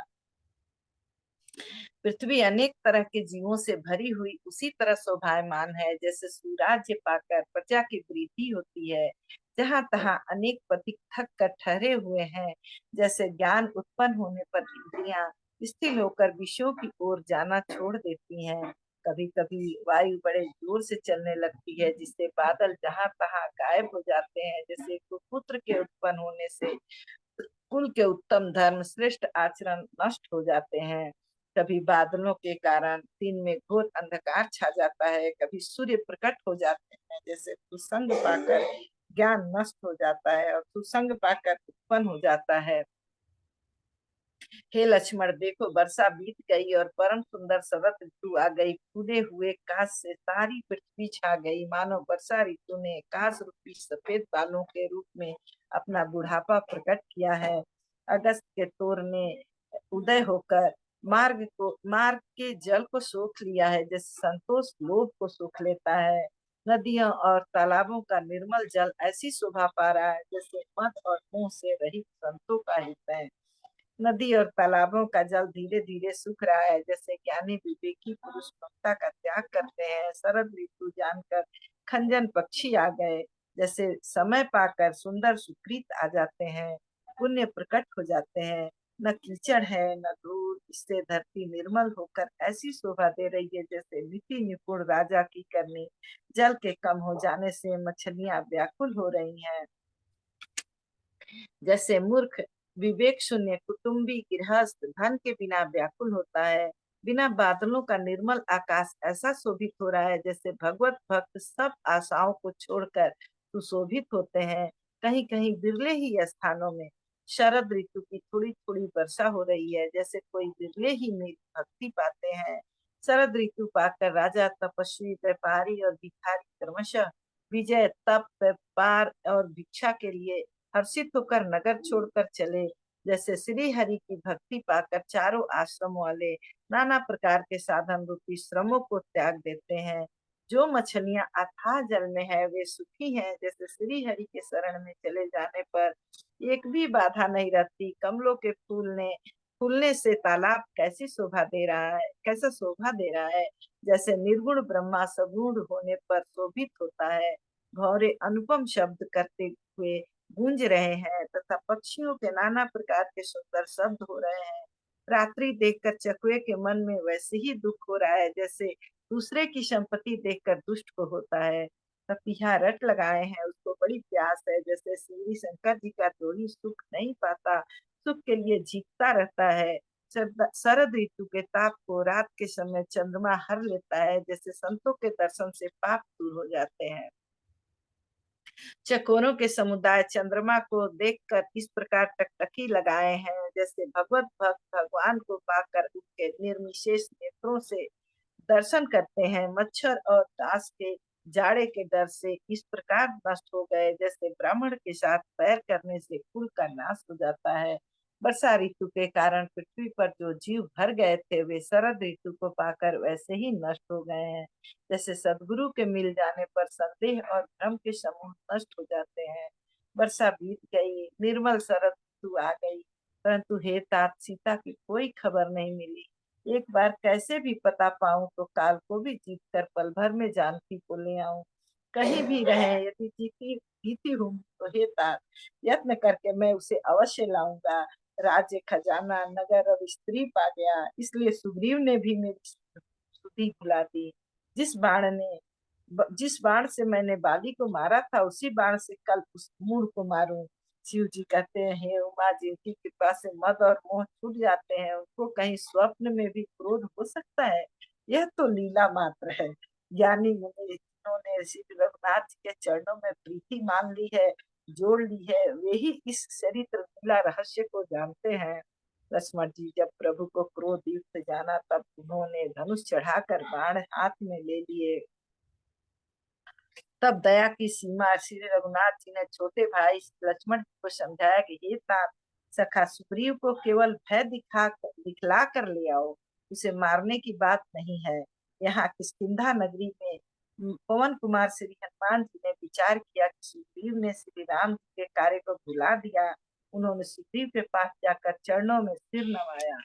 पृथ्वी अनेक तरह के जीवों से भरी हुई उसी तरह शोभायमान है, जैसे सुराज्य पाकर प्रजा की वृद्धि होती है। जहाँ तहाँ अनेक पथिक थक कर ठहरे हुए हैं, जैसे ज्ञान उत्पन्न होने पर इंद्रियां स्थिर होकर विषयों की ओर जाना छोड़ देती हैं। कभी कभी वायु बड़े जोर से चलने लगती है, जिससे बादल जहाँ तहाँ गायब हो जाते हैं। जैसे कुपुत्र के उत्पन्न होने से कुल के उत्तम धर्म श्रेष्ठ आचरण नष्ट हो जाते हैं। कभी बादलों के कारण दिन में घोर अंधकार छा जाता है, कभी सूर्य प्रकट हो जाते हैं। जैसे कुसंग पाकर ज्ञान नष्ट हो जाता है और कुसंग पाकर उत्पन्न हो जाता है। हे लक्ष्मण, देखो वर्षा बीत गई और परम सुंदर शरत ऋतु आ गई। फूले हुए काश से सारी पृथ्वी छा गई, मानो वर्षा ऋतु ने काश रूपी सफेद बालों के रूप में अपना बुढ़ापा प्रकट किया है। अगस्त के तोर ने उदय होकर मार्ग के जल को सोख लिया है, जैसे संतोष लोभ को सोख लेता है। नदियों और तालाबों का निर्मल जल ऐसी शोभा पा रहा है, जैसे मद और मोह से रहित संतों का हित है। नदी और तालाबों का जल धीरे धीरे सूख रहा है, जैसे ज्ञानी विवेकी पुरुष ममता का त्याग करते हैं। शरद ऋतु जानकर खंजन पक्षी आ गए, जैसे समय पाकर सुंदर सुकृत आ जाते हैं, पुण्य प्रकट हो जाते हैं। न कीचड़ है न धूल, इससे धरती निर्मल होकर ऐसी शोभा दे रही है, जैसे नीति निपुण राजा की करनी। जल के कम हो जाने से मछलियां व्याकुल हो रही हैं। जैसे मूर्ख विवेक शून्य कुटुंबी गृहस्थ धन के बिना व्याकुल होता है। बिना बादलों का निर्मल आकाश ऐसा शोभित हो रहा है, जैसे भगवत भक्त सब आशाओं को छोड़कर सुशोभित होते हैं। कहीं कहीं बिरले ही स्थानों में शरद ऋतु की थोड़ी थोड़ी वर्षा हो रही है, जैसे कोई बिरले ही में भक्ति पाते हैं। शरद ऋतु पाकर राजा तपस्वी व्यापारी और भिखारी क्रमशः विजय तप व्यापार और भिक्षा के लिए हर्षित होकर नगर छोड़कर चले। जैसे श्री हरि की भक्ति पाकर चारों आश्रम वाले नाना प्रकार के साधन रूपी श्रमों को त्याग देते हैं। जो मछलियां अथाह जल में है वे सुखी हैं, जैसे श्री हरि के शरण में चले जाने पर एक भी बाधा नहीं रहती। कमलों के फूलने से तालाब कैसा शोभा दे रहा है, जैसे निर्गुण ब्रह्मा सगुण होने पर शोभित होता है। भौरे अनुपम शब्द करते हुए गूंज रहे हैं तथा पक्षियों के नाना प्रकार के सुंदर शब्द हो रहे हैं। रात्रि देखकर चकवे के मन में वैसे ही दुख हो रहा है, जैसे दूसरे की संपत्ति देखकर दुष्ट को होता है। पपीहा रट लगाए हैं, उसको बड़ी प्यास है, जैसे श्री शंकर जी का द्रोही सुख नहीं पाता, सुख के लिए जीतता रहता है। शरद ऋतु के ताप को रात के समय चंद्रमा हर लेता है, जैसे संतों के दर्शन से पाप दूर हो जाते हैं। चकोरों के समुदाय चंद्रमा को देखकर इस प्रकार टकटकी लगाए हैं, जैसे भगवत भक्त भगवान को पाकर उनके निर्विशेष नेत्रों से दर्शन करते हैं। मच्छर और दास के जाड़े के डर से इस प्रकार नष्ट हो गए, जैसे ब्राह्मण के साथ पैर करने से कुल का नाश हो जाता है। वर्षा ऋतु के कारण पृथ्वी पर जो जीव भर गए थे वे शरद ऋतु को पाकर वैसे ही नष्ट हो गए हैं। जैसे सदगुरु के मिल जाने पर संदेह और भ्रम के समूह नष्ट हो जाते हैं। वर्षा बीत गई, निर्मल शरद तू आ गई, परंतु हे तात सीता की कोई खबर नहीं मिली। एक बार कैसे भी पता पाऊं तो काल को भी जीत कर पल भर में जानकी को ले आऊं। कहीं भी रहे, यदि जीती जीती हूँ तो हे तात यत्न करके मैं उसे अवश्य लाऊंगा। राज्य, खजाना, नगर और स्त्री पा गया, इसलिए सुग्रीव ने भी मेरी स्तुति भुला दी। जिस बाण से मैंने बाली को मारा था, उसी बाण से कल उस मूढ़ को मारूं। शिव जी कहते हैं, हे उमा, जिनकी कृपा से मद और मोह छूट जाते हैं, उनको कहीं स्वप्न में भी क्रोध हो सकता है? यह तो लीला मात्र है। ज्ञानी मुनि जिन्होंने श्री रघुनाथ जी के चरणों में प्रीति मान ली है, जोड़ ली है, वे ही इस चरित्र लीला रहस्य को जानते हैं। लक्ष्मण जी जब प्रभु को क्रोध युक्त जाना, तब उन्होंने धनुष चढ़ाकर बाण हाथ में ले लिए। तब दया की सीमा श्री रघुनाथ जी ने छोटे भाई लक्ष्मण जी को समझाया कि हे तात, सखा सुग्रीव को केवल भय दिखला कर ले आओ, उसे मारने की बात नहीं है। यहाँ किष्किंधा नगरी में पवन कुमार श्री हनुमान जी ने विचार किया कि सुग्रीव ने श्री राम जी के कार्य को भुला दिया। उन्होंने सुग्रीव के पास जाकर चरणों में सिर नवाया,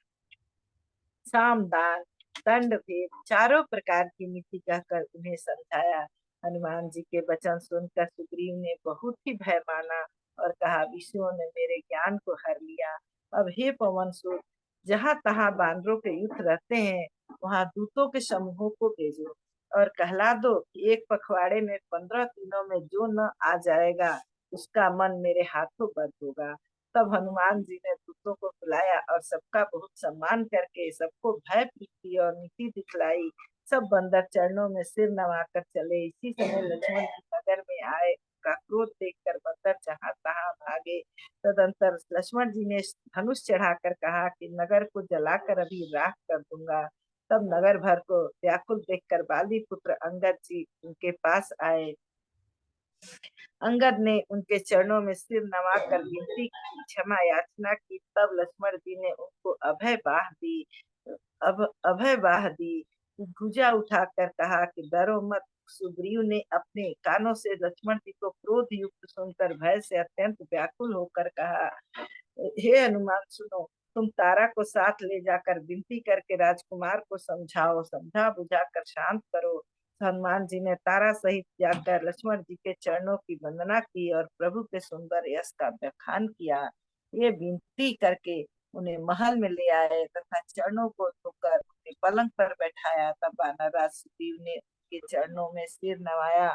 साम दान दंड भेद चारों प्रकार की नीति कहकर उन्हें समझाया। हनुमान जी के वचन सुनकर सुग्रीव ने बहुत ही भय माना और कहा, विष्णु ने मेरे ज्ञान को हर लिया। अब हे पवन सुत, जहाँ तहाँ बानरों के युद्ध रहते हैं, वहाँ दूतों के समूहों को भेजो और कहला दो कि एक पखवाड़े में 15 दिनों में जो न आ जाएगा, उसका मन मेरे हाथों बंद होगा। तब हनुमान जी ने दूतों को बुलाया और सबका बहुत सम्मान करके सबको भय प्रीति और नीति दिखलाई। सब बंदर चरणों में सिर नवाकर चले। इसी समय लक्ष्मण जी नगर में आए, उनका क्रोध देखकर बंदर जहाँ तहाँ भागे। तदंतर लक्ष्मण जी ने धनुष चढ़ाकर कहा कि नगर को जलाकर अभी राख कर दूंगा। तब नगर भर को व्याकुल देखकर बाली पुत्र अंगद जी उनके पास आए। अंगद ने उनके चरणों में सिर नवाकर विनती की, क्षमा याचना की। तब लक्ष्मण जी ने उनको अभय बाह दी। भुजा उठाकर कहा कि डरो मत। सुग्रीव ने अपने कानों से लक्ष्मण जी को क्रोध युक्त सुनकर भय से अत्यंत व्याकुल होकर कहा, हे हनुमान सुनो, तुम तारा को साथ ले जाकर विनती करके राजकुमार को समझाओ, समझा बुझाकर शांत करो। हनुमान जी ने तारा सहित जाकर लक्ष्मण जी के चरणों की वंदना की और प्रभु के सुंदर यश का बखान किया। ये विनती करके उन्हें महल में ले आए तथा चरणों को धोकर उन्हें पलंग पर बैठाया। तब वानरराज सुग्रीव ने उनके चरणों में सिर नवाया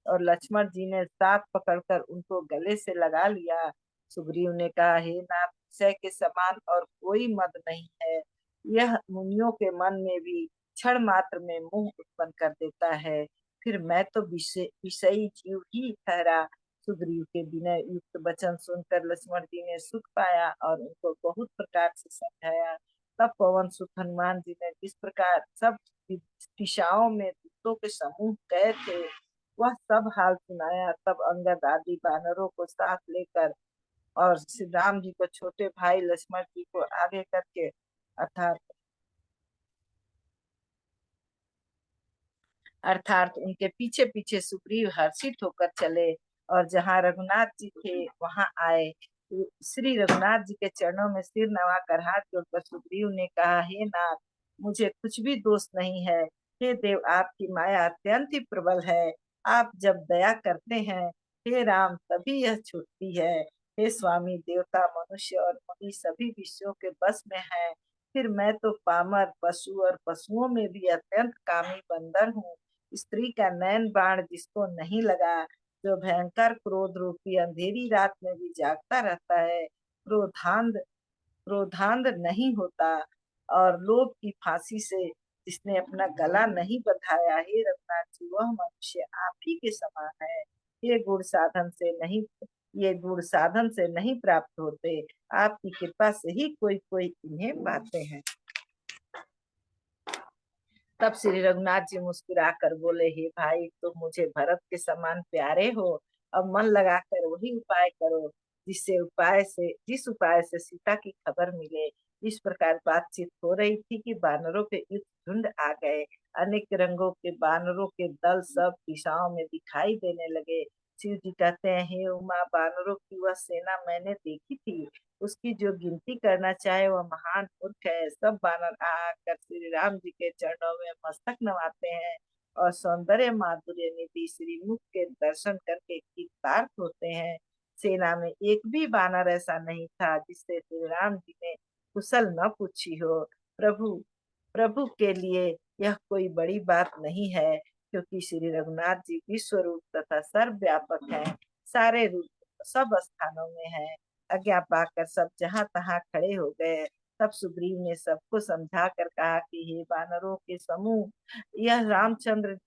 और लक्ष्मण जी ने साथ पकड़कर उनको गले से लगा लिया। सुग्रीव ने कहा, हे नाथ, विषय के समान और कोई मद नहीं है। यह मुनियों के मन में भी क्षण मात्र में मोह उत्पन्न कर देता है। फिर मैं तो विषयी जीव ही ठहरा। सुग्रीव के विनय युक्त वचन सुनकर लक्ष्मण जी ने सुख पाया और उनको बहुत प्रकार से समझाया। तब पवन सुत हनुमान जी ने जिस प्रकार सब दिशाओं में दूतों के समूह गए थे, वह सब हाल सुनाया। तब अंगद आदि वानरों को साथ लेकर और श्री राम जी को छोटे भाई लक्ष्मण जी को आगे करके अर्थात उनके पीछे पीछे सुग्रीव हर्षित होकर चले और जहाँ रघुनाथ जी थे वहां आए। श्री रघुनाथ जी के चरणों में सिर नवाकर हाथ जोड़कर सुग्रीव ने कहा, हे नाथ, मुझे कुछ भी दोष नहीं है। हे देव, आपकी माया अत्यंत ही प्रबल है। आप जब दया करते हैं, हे राम, तभी यह छूटती है। हे स्वामी, देवता, मनुष्य और मुनि सभी विषयों के बस में है। फिर मैं तो पामर, पशु और पशुओं में भी अत्यंत कामी बंदर हूँ। स्त्री का नैन बाण जिसको नहीं लगा, जो भयंकर क्रोध रूपी अंधेरी रात में भी जागता रहता है, क्रोधांध क्रोधांध नहीं होता और लोभ की फांसी से जिसने अपना गला नहीं बंधाया, हे रघुनाथ जी, वह मनुष्य आप ही के समान है। ये गुण साधन से नहीं प्राप्त होते। आपकी कृपा से ही कोई कोई इन्हें पाते हैं। तब श्री रघुनाथ जी मुस्कुरा कर बोले, हे भाई, तुम मुझे भरत के समान प्यारे हो। अब मन लगाकर वही उपाय करो जिस उपाय से सीता की खबर मिले। इस प्रकार बातचीत हो रही थी कि बानरों के युद्ध झुंड आ गए। अनेक रंगों के बानरों के दल सब दिशाओं में दिखाई देने लगे। शिव जी कहते हैं, हे उमा, बानरों की वह सेना मैंने देखी थी। उसकी जो गिनती करना चाहे वह महान मूर्ख है। सब बानर आकर श्री राम जी के चरणों में मस्तक नवाते हैं और सौंदर्य माधुर्य निधि श्री मुख के दर्शन करके कृतार्थ होते हैं। सेना में एक भी बानर ऐसा नहीं था जिससे श्री राम जी ने कुशल न पूछी हो। प्रभु प्रभु के लिए यह कोई बड़ी बात नहीं है, क्योंकि श्री रघुनाथ जी विश्व रूप तथा सर्वव्यापक है, सारे रूप सब स्थानों में है। आज्ञा पाकर सब जहां तहां खड़े हो गए। तब सुग्रीव ने सबको समझा कर कहा कि हे वानरों के समूह, यह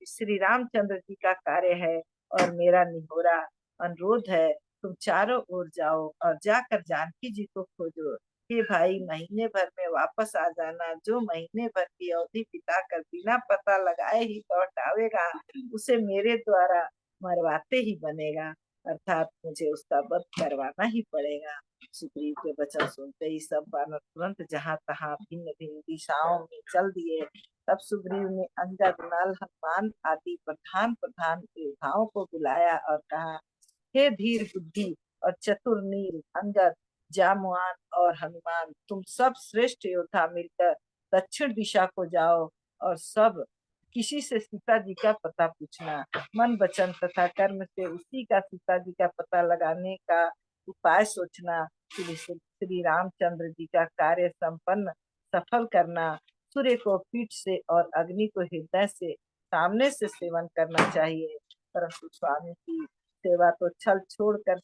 श्री रामचंद्र जी का कार्य है और मेरा निहोरा अनुरोध है, तुम चारों ओर जाओ और जाकर जानकी जी को खोजो। हे भाई, महीने भर में वापस आ जाना। जो महीने भर की अवधि बिताकर बिना पता लगाए ही लौट आवेगा, उसे मेरे द्वारा मरवाते ही बनेगा, अर्थात मुझे उसका वध करवाना ही पड़ेगा। सुग्रीव के वचन सुनते ही सब बानर तुरंत जहां तहां भिन्न भिन्न दिशाओं में चल दिए। तब सुग्रीव ने अंगद, नल, हनुमान आदि प्रधान प्रधान योद्धाओं को बुलाया और कहा, हे धीर बुद्धि और चतुर नील, अंगद, जामुआन और हनुमान, तुम सब श्रेष्ठ योद्धा मिलकर दक्षिण दिशा को जाओ और सब किसी से सीता जी का पता पूछना। मन, वचन तथा कर्म से उसी का सीता जी का पता लगाने का उपाय सोचना। श्री रामचंद्र जी का कार्य संपन्न सफल करना। सूर्य को पीठ से और अग्नि को हृदय से सामने से सेवन करना चाहिए, परंतु स्वामी की सेवा तो छल छोड़कर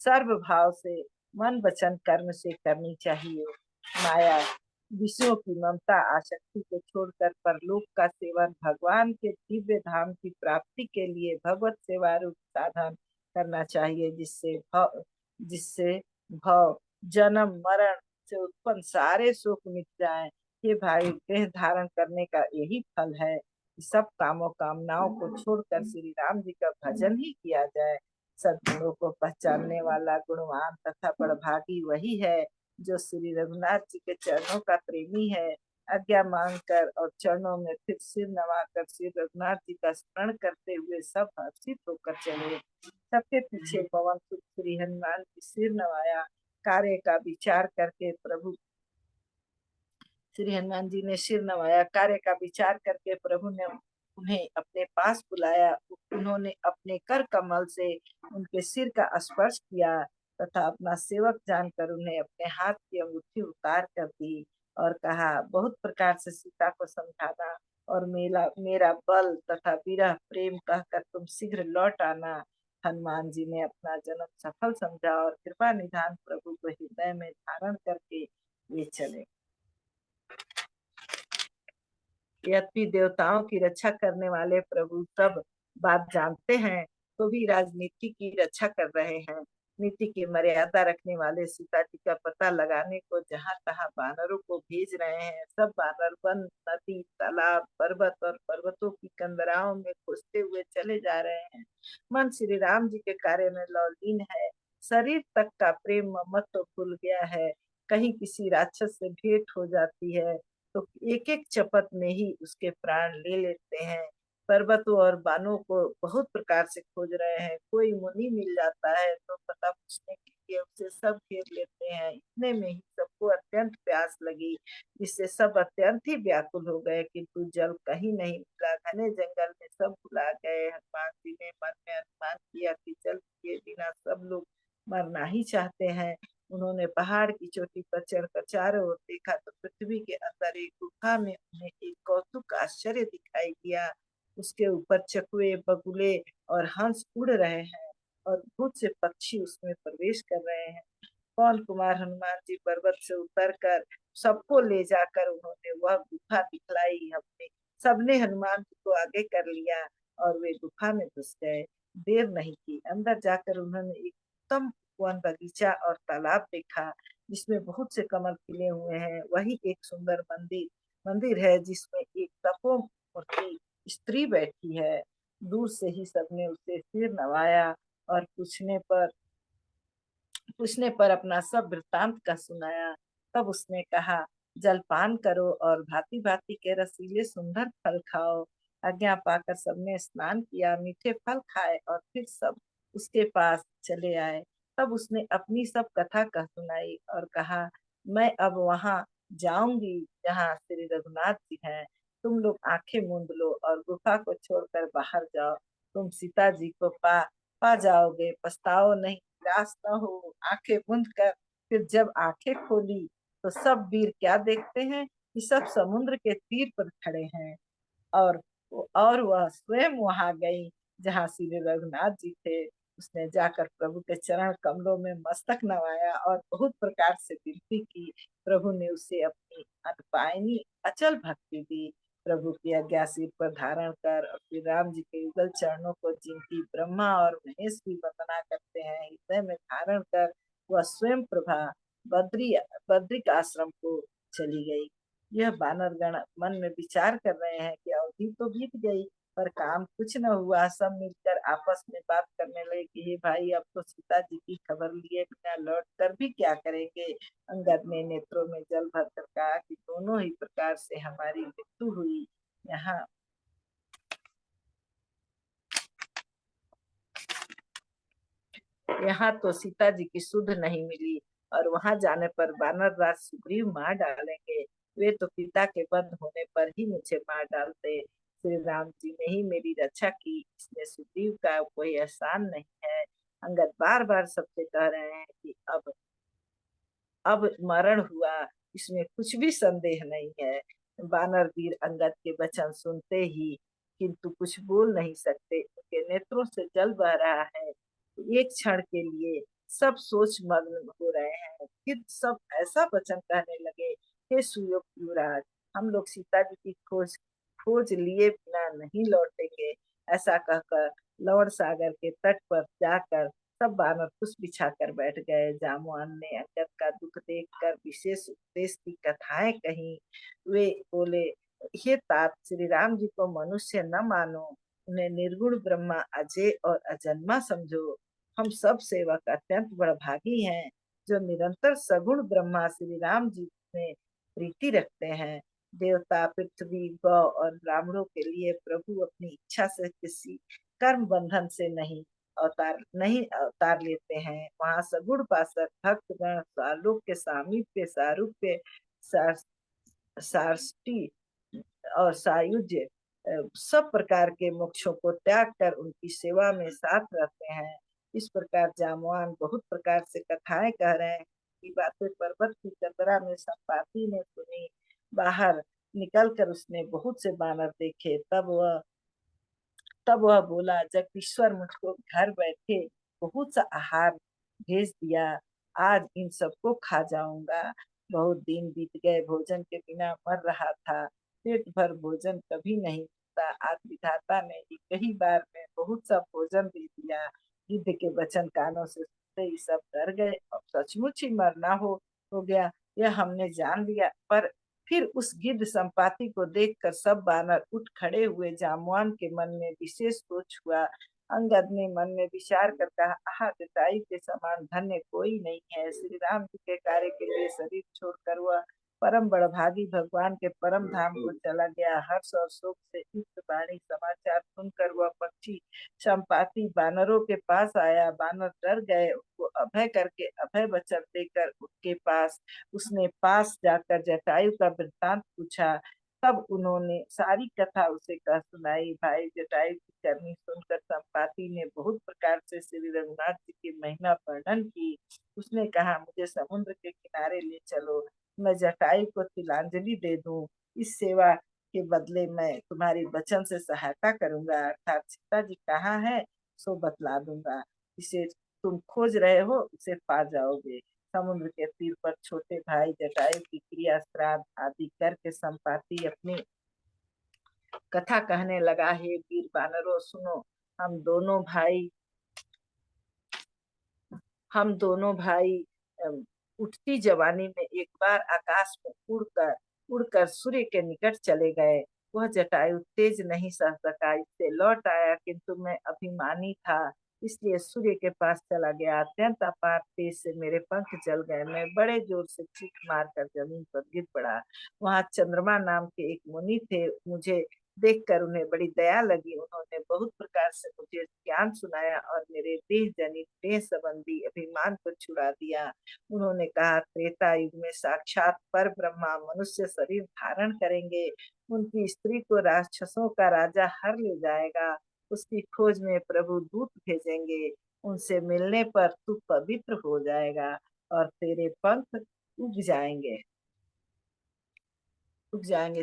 सर्व भाव से मन, वचन, कर्म से करनी चाहिए। माया, विषयों की ममता, आसक्ति को छोड़कर परलोक का सेवन, भगवान के दिव्य धाम की प्राप्ति के लिए भगवत सेवा रूप साधन करना चाहिए, जिससे भव, जन्म मरण से उत्पन्न सारे शोक मिट जाएं। ये भाई, देह धारण करने का यही फल है कि सब कामों कामनाओं को छोड़कर श्री राम जी का भजन ही किया जाए। सद्गुणों को पहचानने वाला गुणवान तथा बड़भागी वही है जो श्री रघुनाथ जी के चरणों का प्रेमी है। आज्ञा मांगकर और चरणों में फिर सिर नवाकर श्री रघुनाथ जी का स्मरण करते हुए सब हर्षित होकर चले। सबके पीछे पवन सुत श्री हनुमान जी सिर नवाया। कार्य का विचार करके श्री हनुमान जी ने सिर नवाया। कार्य का विचार करके प्रभु ने उन्हें अपने पास बुलाया। उन्होंने अपने कर कमल से उनके सिर का स्पर्श किया तथा अपना सेवक जानकर उन्हें अपने हाथ की अंगूठी उतार कर दी और कहा, बहुत प्रकार से सीता को समझाना और मेरा बल तथा विरह प्रेम कहकर तुम शीघ्र लौट आना। हनुमान जी ने अपना जन्म सफल समझा और कृपा निधान प्रभु को हृदय में धारण करके वे चले। यद्यपि देवताओं की रक्षा करने वाले प्रभु सब बात जानते हैं, तो भी राजनीति की रक्षा कर रहे हैं। नीति की मर्यादा रखने वाले सीता जी का पता लगाने को जहां तहां बानरों को भेज रहे हैं। सब बानर वन, नदी, तालाब, पर्वत और पर्वतों की कंदराओं में खोजते हुए चले जा रहे हैं। मन श्री राम जी के कार्य में लौलीन है। शरीर तक का प्रेम ममत्व भूल गया है। कहीं किसी राक्षस से भेंट हो जाती है तो एक एक चपत में ही उसके प्राण ले लेते हैं। पर्वतों और बानों को बहुत प्रकार से खोज रहे हैं। कोई मुनि मिल जाता है तो पता पूछने के लिए उसे सब घेर लेते हैं। इतने में ही सबको अत्यंत प्यास लगी, जिससे सब अत्यंत ही व्याकुल हो गए, किंतु जल कहीं नहीं मिला। घने जंगल में सब भुला गए। हनुमान जी ने मन में अनुमान किया कि जल पिए बिना सब लोग मरना ही चाहते हैं। उन्होंने पहाड़ की चोटी पर चढ़कर चारों ओर देखा तो पृथ्वी के अंदर एक गुफा में उन्हें एक कौतुक आश्चर्य दिखाई दिया। उसके ऊपर चकवे, बगुले और हंस उड़ रहे हैं और बहुत से पक्षी उसमें प्रवेश कर रहे हैं। पवन कुमार हनुमान जी पर्वत से उतरकर सबको ले जाकर उन्होंने वह गुफा दिखलाई। हमने सबने हनुमान जी को आगे कर लिया और वे गुफा में घुस गए। देर नहीं की, अंदर जाकर उन्होंने एक उत्तम वन, बगीचा और तालाब देखा, जिसमें बहुत से कमल खिले हुए हैं। वही एक सुंदर मंदिर है, जिसमें एक तपोमूर्ति स्त्री बैठी है। दूर से ही सबने उसे सिर नवाया और पूछने पर अपना सब वृत्तांत का सुनाया। तब उसने कहा, जलपान करो और भांति भांति के रसीले सुंदर फल खाओ। आज्ञा पाकर सबने स्नान किया, मीठे फल खाए और फिर सब उसके पास चले आए। तब उसने अपनी सब कथा कह सुनाई और कहा, मैं अब वहां जाऊंगी जहाँ श्री रघुनाथ जी हैं। तुम लोग आंखें मूंद लो और गुफा को छोड़कर बाहर जाओ। तुम सीता जी को पा जाओगे, पछताओ नहीं, निराश न हो। आंखें मूंद कर फिर जब आंखें खोली तो सब वीर क्या देखते हैं कि सब समुद्र के तीर पर खड़े हैं। और वह स्वयं वहां गई जहाँ श्री रघुनाथ जी थे। उसने जाकर प्रभु के चरण कमलों में मस्तक नवाया और बहुत प्रकार से विनती की। प्रभु ने उसे अपनी अनपायनी अचल भक्ति दी। प्रभु की आज्ञा सिर पर धारण कर और श्री राम जी के युगल चरणों को, जिनकी ब्रह्मा और महेश भी वंदना करते हैं, हृदय में धारण कर वह स्वयं प्रभा बद्री बद्रिक आश्रम को चली गई। यह बानरगण मन में विचार कर रहे हैं कि अवधि तो बीत गई पर काम कुछ न हुआ। सब मिलकर आपस में बात करने लगे कि हे भाई, अब तो सीता जी की खबर लिए बिना लौट कर भी क्या करेंगे। अंगद ने नेत्रों में जल भर कर कहा कि दोनों ही प्रकार से हमारी मृत्यु हुई। यहाँ यहाँ तो सीता जी की सुध नहीं मिली और वहां जाने पर वानर राज सुग्रीव मार डालेंगे। वे तो पिता के वध होने पर ही मुझे मार डालते। श्री राम जी ने ही मेरी रक्षा की, इसमें सुग्रीव का कोई एहसान नहीं है। अंगद बार बार सबसे कह रहे हैं कि अब मरण हुआ, इसमें कुछ भी संदेह नहीं है। वानर वीर अंगद के वचन सुनते ही किंतु कुछ बोल नहीं सकते। उनके नेत्रों से जल बह रहा है। एक क्षण के लिए सब सोच मग्न हो रहे हैं, फिर सब ऐसा वचन कहने लगे, हे सुयोग युवराज, हम लोग सीता जी की खोज खोज लिए बिना नहीं लौटेंगे। ऐसा कहकर लवण सागर के तट पर जाकर सब बानर कुछ बिछा कर बैठ गए। जामुआन ने अंगद का दुख देखकर विशेष उपदेश की कथाएं कही। वे बोले, हे तात, श्री राम जी को मनुष्य न मानो, उन्हें निर्गुण ब्रह्मा अजय और अजन्मा समझो। हम सब सेवक अत्यंत बड़भागी हैं जो निरंतर सगुण ब्रह्मा श्री राम जी में प्रीति रखते हैं। देवता, पृथ्वी, गौ और ब्राह्मणों के लिए प्रभु अपनी इच्छा से किसी कर्म बंधन से नहीं अवतार लेते हैं। वहाँ सगुण पासक भक्तगण सालोक के सामीप्य, सारूप्य, सारस्टी और सायुज्य सब प्रकार के मोक्षों को त्याग कर उनकी सेवा में साथ रहते हैं। इस प्रकार जामवान बहुत प्रकार से कथाएं कह रहे हैं कि बातें पर्वत की चंद्रा में संपाति ने सुनी। बाहर निकलकर उसने बहुत से बानर देखे। तब वह बोला, जगदीश्वर, मुझको घर बैठे बहुत सा आहार भेज दिया, आज इन सबको खा जाऊंगा। बहुत दिन बीत गए, भोजन के बिना मर रहा था। पेट भर भोजन कभी नहीं मिलता। आज विधाता ने एक ही बार में बहुत सा भोजन दे दिया। गिद्ध के वचन कानों से सुनते ही सब डर गए। अब सचमुच ही मरना हो गया, यह हमने जान लिया। पर फिर उस गिद्ध संपाति को देखकर सब बानर उठ खड़े हुए। जामुआन के मन में विशेष सोच हुआ। अंगद ने मन में विचार कर कहा, आह, जटायु के समान धन्य कोई नहीं है। श्री राम जी के कार्य के लिए शरीर छोड़कर वह परम बड़भागी भगवान के परम धाम को चला गया। हर्ष और शोक से युक्त वाणी समाचार सुनकर वह पक्षी संपाति बानरों के पास आया। बानर डर गए। उसको अभय करके अभय वचन देकर उसके उसने पास जाकर जटायु का वृत्तांत पूछा। तब उन्होंने सारी कथा उसे कह सुनाई। भाई जटायु की करनी सुनकर संपाति ने बहुत प्रकार से श्री रघुनाथ जी की महिमा वर्णन की। उसने कहा, मुझे समुद्र के किनारे ले चलो, मैं जटायु को तिलांजलि दे दूं। इस सेवा के बदले मैं तुम्हारी वचन से सहायता करूंगा, अर्थात सीता जी कहाँ है सो बतला दूंगा। इसे तुम खोज रहे हो, उसे पा जाओगे। समुद्र के तीर पर छोटे भाई जटायु की क्रिया श्राद्ध आदि करके संपाति अपनी कथा कहने लगा। हे वीर बानरों, सुनो, हम दोनों भाई हम दोनों भाई उठती जवानी में एक बार आकाश में उड़कर सूर्य के निकट चले गए। वह जटायु तेज नहीं सह सका, इससे लौट आया, किंतु मैं अभिमानी था, इसलिए सूर्य के पास चला गया। अत्यंत अपार तेज से मेरे पंख जल गए। मैं बड़े जोर से चीख मारकर जमीन पर गिर पड़ा। वहां चंद्रमा नाम के एक मुनि थे। मुझे देखकर उन्हें बड़ी दया लगी। उन्होंने बहुत प्रकार से मुझे ज्ञान सुनाया और मेरे देह जनित देह संबंधी अभिमान को छुड़ा दिया। उन्होंने कहा, त्रेता युग में साक्षात पर ब्रह्मा मनुष्य शरीर धारण करेंगे। उनकी स्त्री को राक्षसों का राजा हर ले जाएगा। उसकी खोज में प्रभु दूत भेजेंगे। उनसे मिलने पर तू पवित्र हो जाएगा और तेरे पंख उग जाएंगे।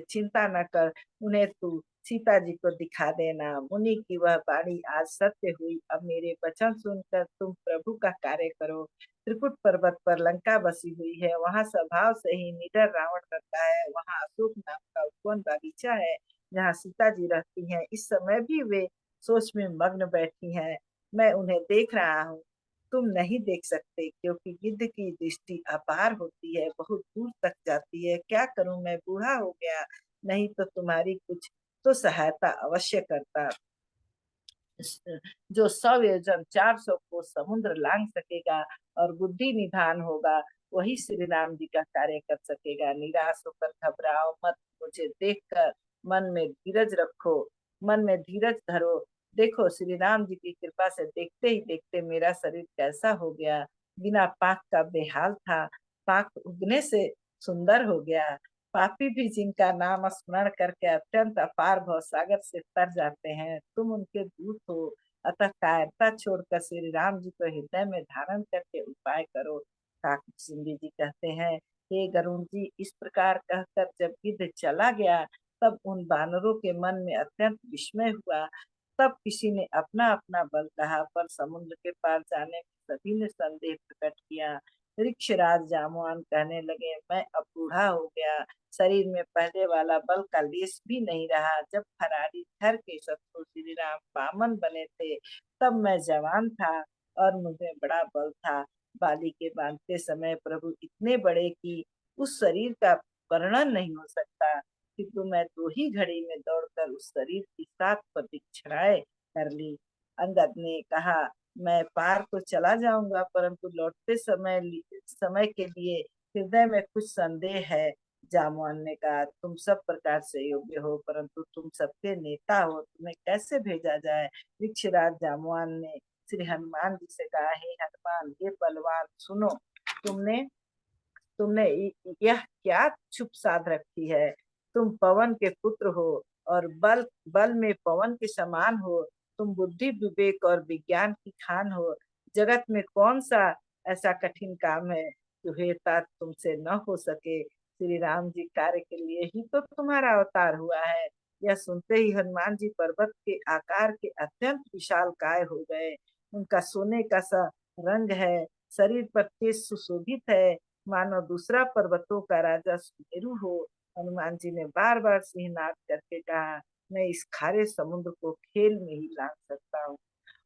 चिंता न कर, उन्हें तू सीता जी को दिखा देना। मुनि की वह वाणी आज सत्य हुई। अब मेरे वचन सुनकर तुम प्रभु का कार्य करो। त्रिकुट पर्वत पर लंका बसी हुई है। वहाँ स्वभाव से ही निडर रावण रहता है। वहाँ अशोक नाम का उपवन बागीचा है जहाँ सीता जी रहती हैं। इस समय भी वे सोच में मग्न बैठी हैं। मैं उन्हें देख रहा हूँ, तुम नहीं देख सकते, क्योंकि गिद्ध की दृष्टि अपार होती है, बहुत दूर तक जाती है। क्या करूं, मैं बूढ़ा हो गया, नहीं तो तुम्हारी कुछ तो सहायता अवश्य करता। जो 100 योजन 400 को समुद्र लांग सकेगा और बुद्धि निधान होगा, वही श्री राम जी का कार्य कर सकेगा। निराश होकर घबराओ मत, मुझे देखकर मन में धीरज रखो, मन में धीरज धरो। देखो, श्री राम जी की कृपा से देखते ही देखते मेरा शरीर कैसा हो गया। बिना पाक का बेहाल था, पाक उगने से सुंदर हो गया। पापी भी जिनका नाम स्मरण करके अत्यंत अपार भव सागर से तर जाते हैं, तुम उनके दूत हो। अतः कायरता छोड़कर श्री राम जी को हृदय में धारण करके उपाय करो। काक सिंह जी कहते हैं, हे गरुण जी, इस प्रकार कहकर जब गिद्ध चला गया, तब उन बानरों के मन में अत्यंत विस्मय हुआ। तब किसी ने अपना अपना बल कहा, पर समुद्र के पार जाने में सभी ने संदेह प्रकट किया। ऋक्षराज जामवान कहने लगे, मैं अब बूढ़ा हो गया, शरीर में पहले वाला बल का लेस भी नहीं रहा। जब खरारी घर के शत्रु श्री राम बामन बने थे, तब मैं जवान था और मुझे बड़ा बल था। बाली के बांधते समय प्रभु इतने बड़े कि उस शरीर का वर्णन नहीं हो सकता, किंतु मैं 2 ही घड़ी में दौड़कर उस शरीर की 7 प्रदक्षिणाएं कर ली। अंगद ने कहा, मैं पार तो चला जाऊंगा, परंतु लौटते समय के लिए हृदय में कुछ संदेह है। जामवान ने कहा, तुम सब प्रकार से योग्य हो, परंतु तुम सबके नेता हो, तुम्हें कैसे भेजा जाए। ऋक्षराज जामवान ने श्री हनुमान जी से कहा, हे हनुमान, ये बलवान सुनो, तुमने तुमने यह क्या छुप साध रखी है। तुम पवन के पुत्र हो और बल बल में पवन के समान हो। तुम बुद्धि विवेक और विज्ञान की खान हो। जगत में कौन सा ऐसा कठिन काम है जो हे तात तुमसे न हो सके। श्री राम जी कार्य के लिए ही तो तुम्हारा अवतार हुआ है। यह सुनते ही हनुमान जी पर्वत के आकार के अत्यंत विशाल काय हो गए। उनका सोने का सा रंग है, शरीर पर तेज सुशोभित है, मानो दूसरा पर्वतों का राजा सुमेरु हो। हनुमान जी ने बार बार सिंहनाद करके कहा, मैं इस खारे समुद्र को खेल में ही लांग सकता हूँ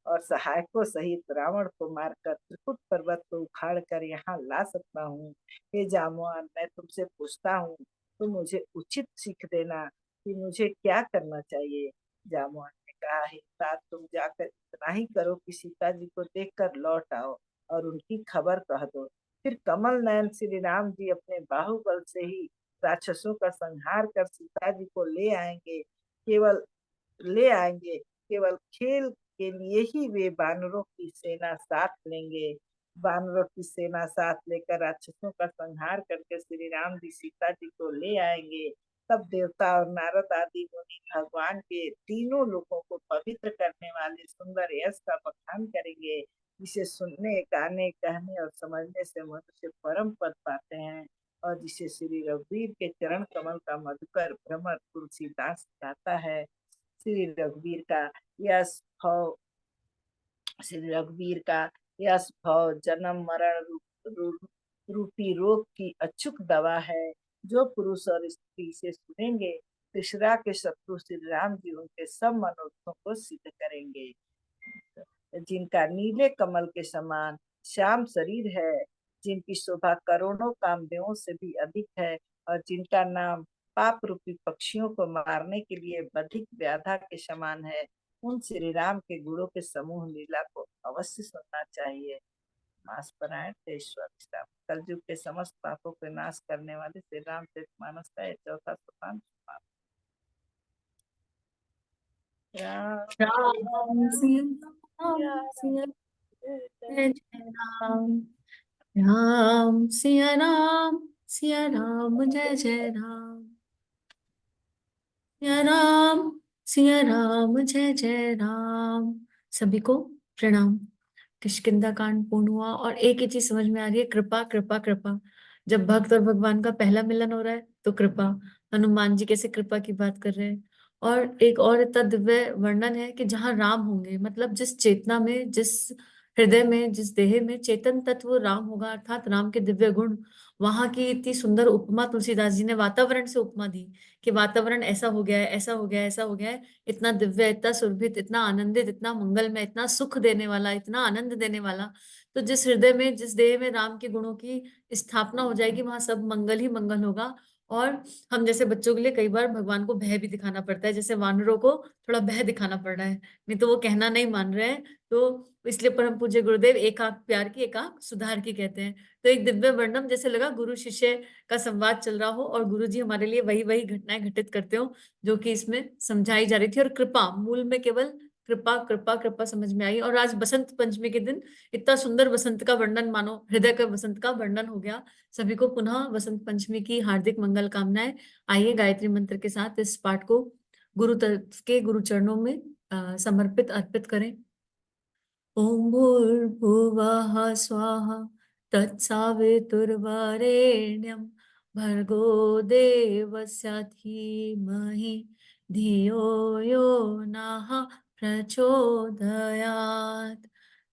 और सहायकों सहित रावण को मारकर त्रिकुट पर्वत को उखाड़ कर यहाँ ला सकता हूँ। हे जामवान, मैं तुमसे पूछता हूँ, तुम मुझे उचित सीख देना कि मुझे क्या करना चाहिए। जामवान ने कहा, हे तात, तुम जाकर इतना ही करो कि सीता जी को देखकर लौट आओ और उनकी खबर कह दो। फिर कमल नयन श्री राम जी अपने बाहुबल से ही राक्षसों का संहार कर सीता जी को ले आएंगे। केवल खेल के लिए ही वे बानरों की सेना साथ लेंगे। बानरों की सेना साथ लेकर राक्षसों का संहार करके श्री राम जी सीता जी को ले आएंगे। तब देवता और नारद आदि मुनि भगवान के तीनों लोगों को पवित्र करने वाले सुंदर यश का बखान करेंगे, जिसे सुनने, गाने, कहने और समझने से मनुष्य परम पद पाते हैं और जिसे श्री रघुवीर के चरण कमल का मधुकर भ्रमर तुलसीदास गाता है। श्री रघुवीर का यश भव श्री रघुवीर का यश भव जन्म मरण रूपी रोग की अचूक दवा है। जो पुरुष और स्त्री से सुनेंगे, त्रिशरा के शत्रु श्री राम जी उनके सब मनोरथों को सिद्ध करेंगे। जिनका नीले कमल के समान श्याम शरीर है, जिनकी शोभा करोड़ों कामदेवों से भी अधिक है और जिनका नाम पाप रूपी पक्षियों को मारने के लिए बधिक व्याधा के समान है, उन श्री राम के गुणों के समूह लीला को अवश्य सुनना चाहिए। मास परायण तेश्वर कलयुग के समस्त पापों के नाश करने वाले श्री रामचरितमानस का 4था सोपान। राम
राम सिया
सिया
जय जय राम। राम सिया राम जय जय राम। सिया राम जय जय राम। सभी को प्रणाम। किष्किंधा कांड पूर्ण हुआ और एक ही चीज समझ में आ रही है, कृपा कृपा कृपा। जब भक्त और भगवान का पहला मिलन हो रहा है तो कृपा। हनुमान जी कैसे कृपा की बात कर रहे हैं। और एक और इतना दिव्य वर्णन है कि जहाँ राम होंगे, मतलब जिस चेतना में, जिस हृदय में, जिस देह में चेतन तत्व राम होगा, अर्थात राम के दिव्य गुण, वहां की इतनी सुंदर उपमा तुलसीदास जी ने वातावरण से उपमा दी कि वातावरण ऐसा हो गया है, ऐसा हो गया है, ऐसा हो गया है, इतना दिव्य, इतना सुरभित, इतना आनंदित, इतना मंगलमय, इतना सुख देने वाला, इतना आनंद देने वाला। तो जिस हृदय में, जिस देह में राम के गुणों की स्थापना हो जाएगी, वहां सब मंगल ही मंगल होगा। और हम जैसे बच्चों के लिए कई बार भगवान को भय भी दिखाना पड़ता है, जैसे वानरों को थोड़ा भय दिखाना पड़ रहा है, नहीं तो वो कहना नहीं मान रहे हैं। तो इसलिए परम पूज्य गुरुदेव एक आंख प्यार की, एक आंख सुधार की कहते हैं। तो एक दिव्य वर्णन जैसे लगा गुरु शिष्य का संवाद चल रहा हो और गुरु जी हमारे लिए वही वही घटनाएं घटित करते हो जो कि इसमें समझाई जा रही थी। और कृपा, मूल में केवल कृपा कृपा कृपा समझ में आई। और आज बसंत पंचमी के दिन इतना सुंदर बसंत का वर्णन, मानो हृदय का बसंत का वर्णन हो गया। सभी को पुनः बसंत पंचमी की हार्दिक मंगल कामनाएं। आइए गायत्री मंत्र के साथ इस पाठ को गुरु तत्व के गुरु चरणों में समर्पित अर्पित करें। ओम भूर्भुवः स्वाहा तत्सवितुर्वरेण्यं भर्गो देवस्य धीमहि धियो यो नः प्रचोदयात्।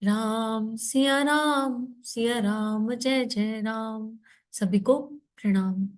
राम सिया राम जय जय राम। सभी को प्रणाम।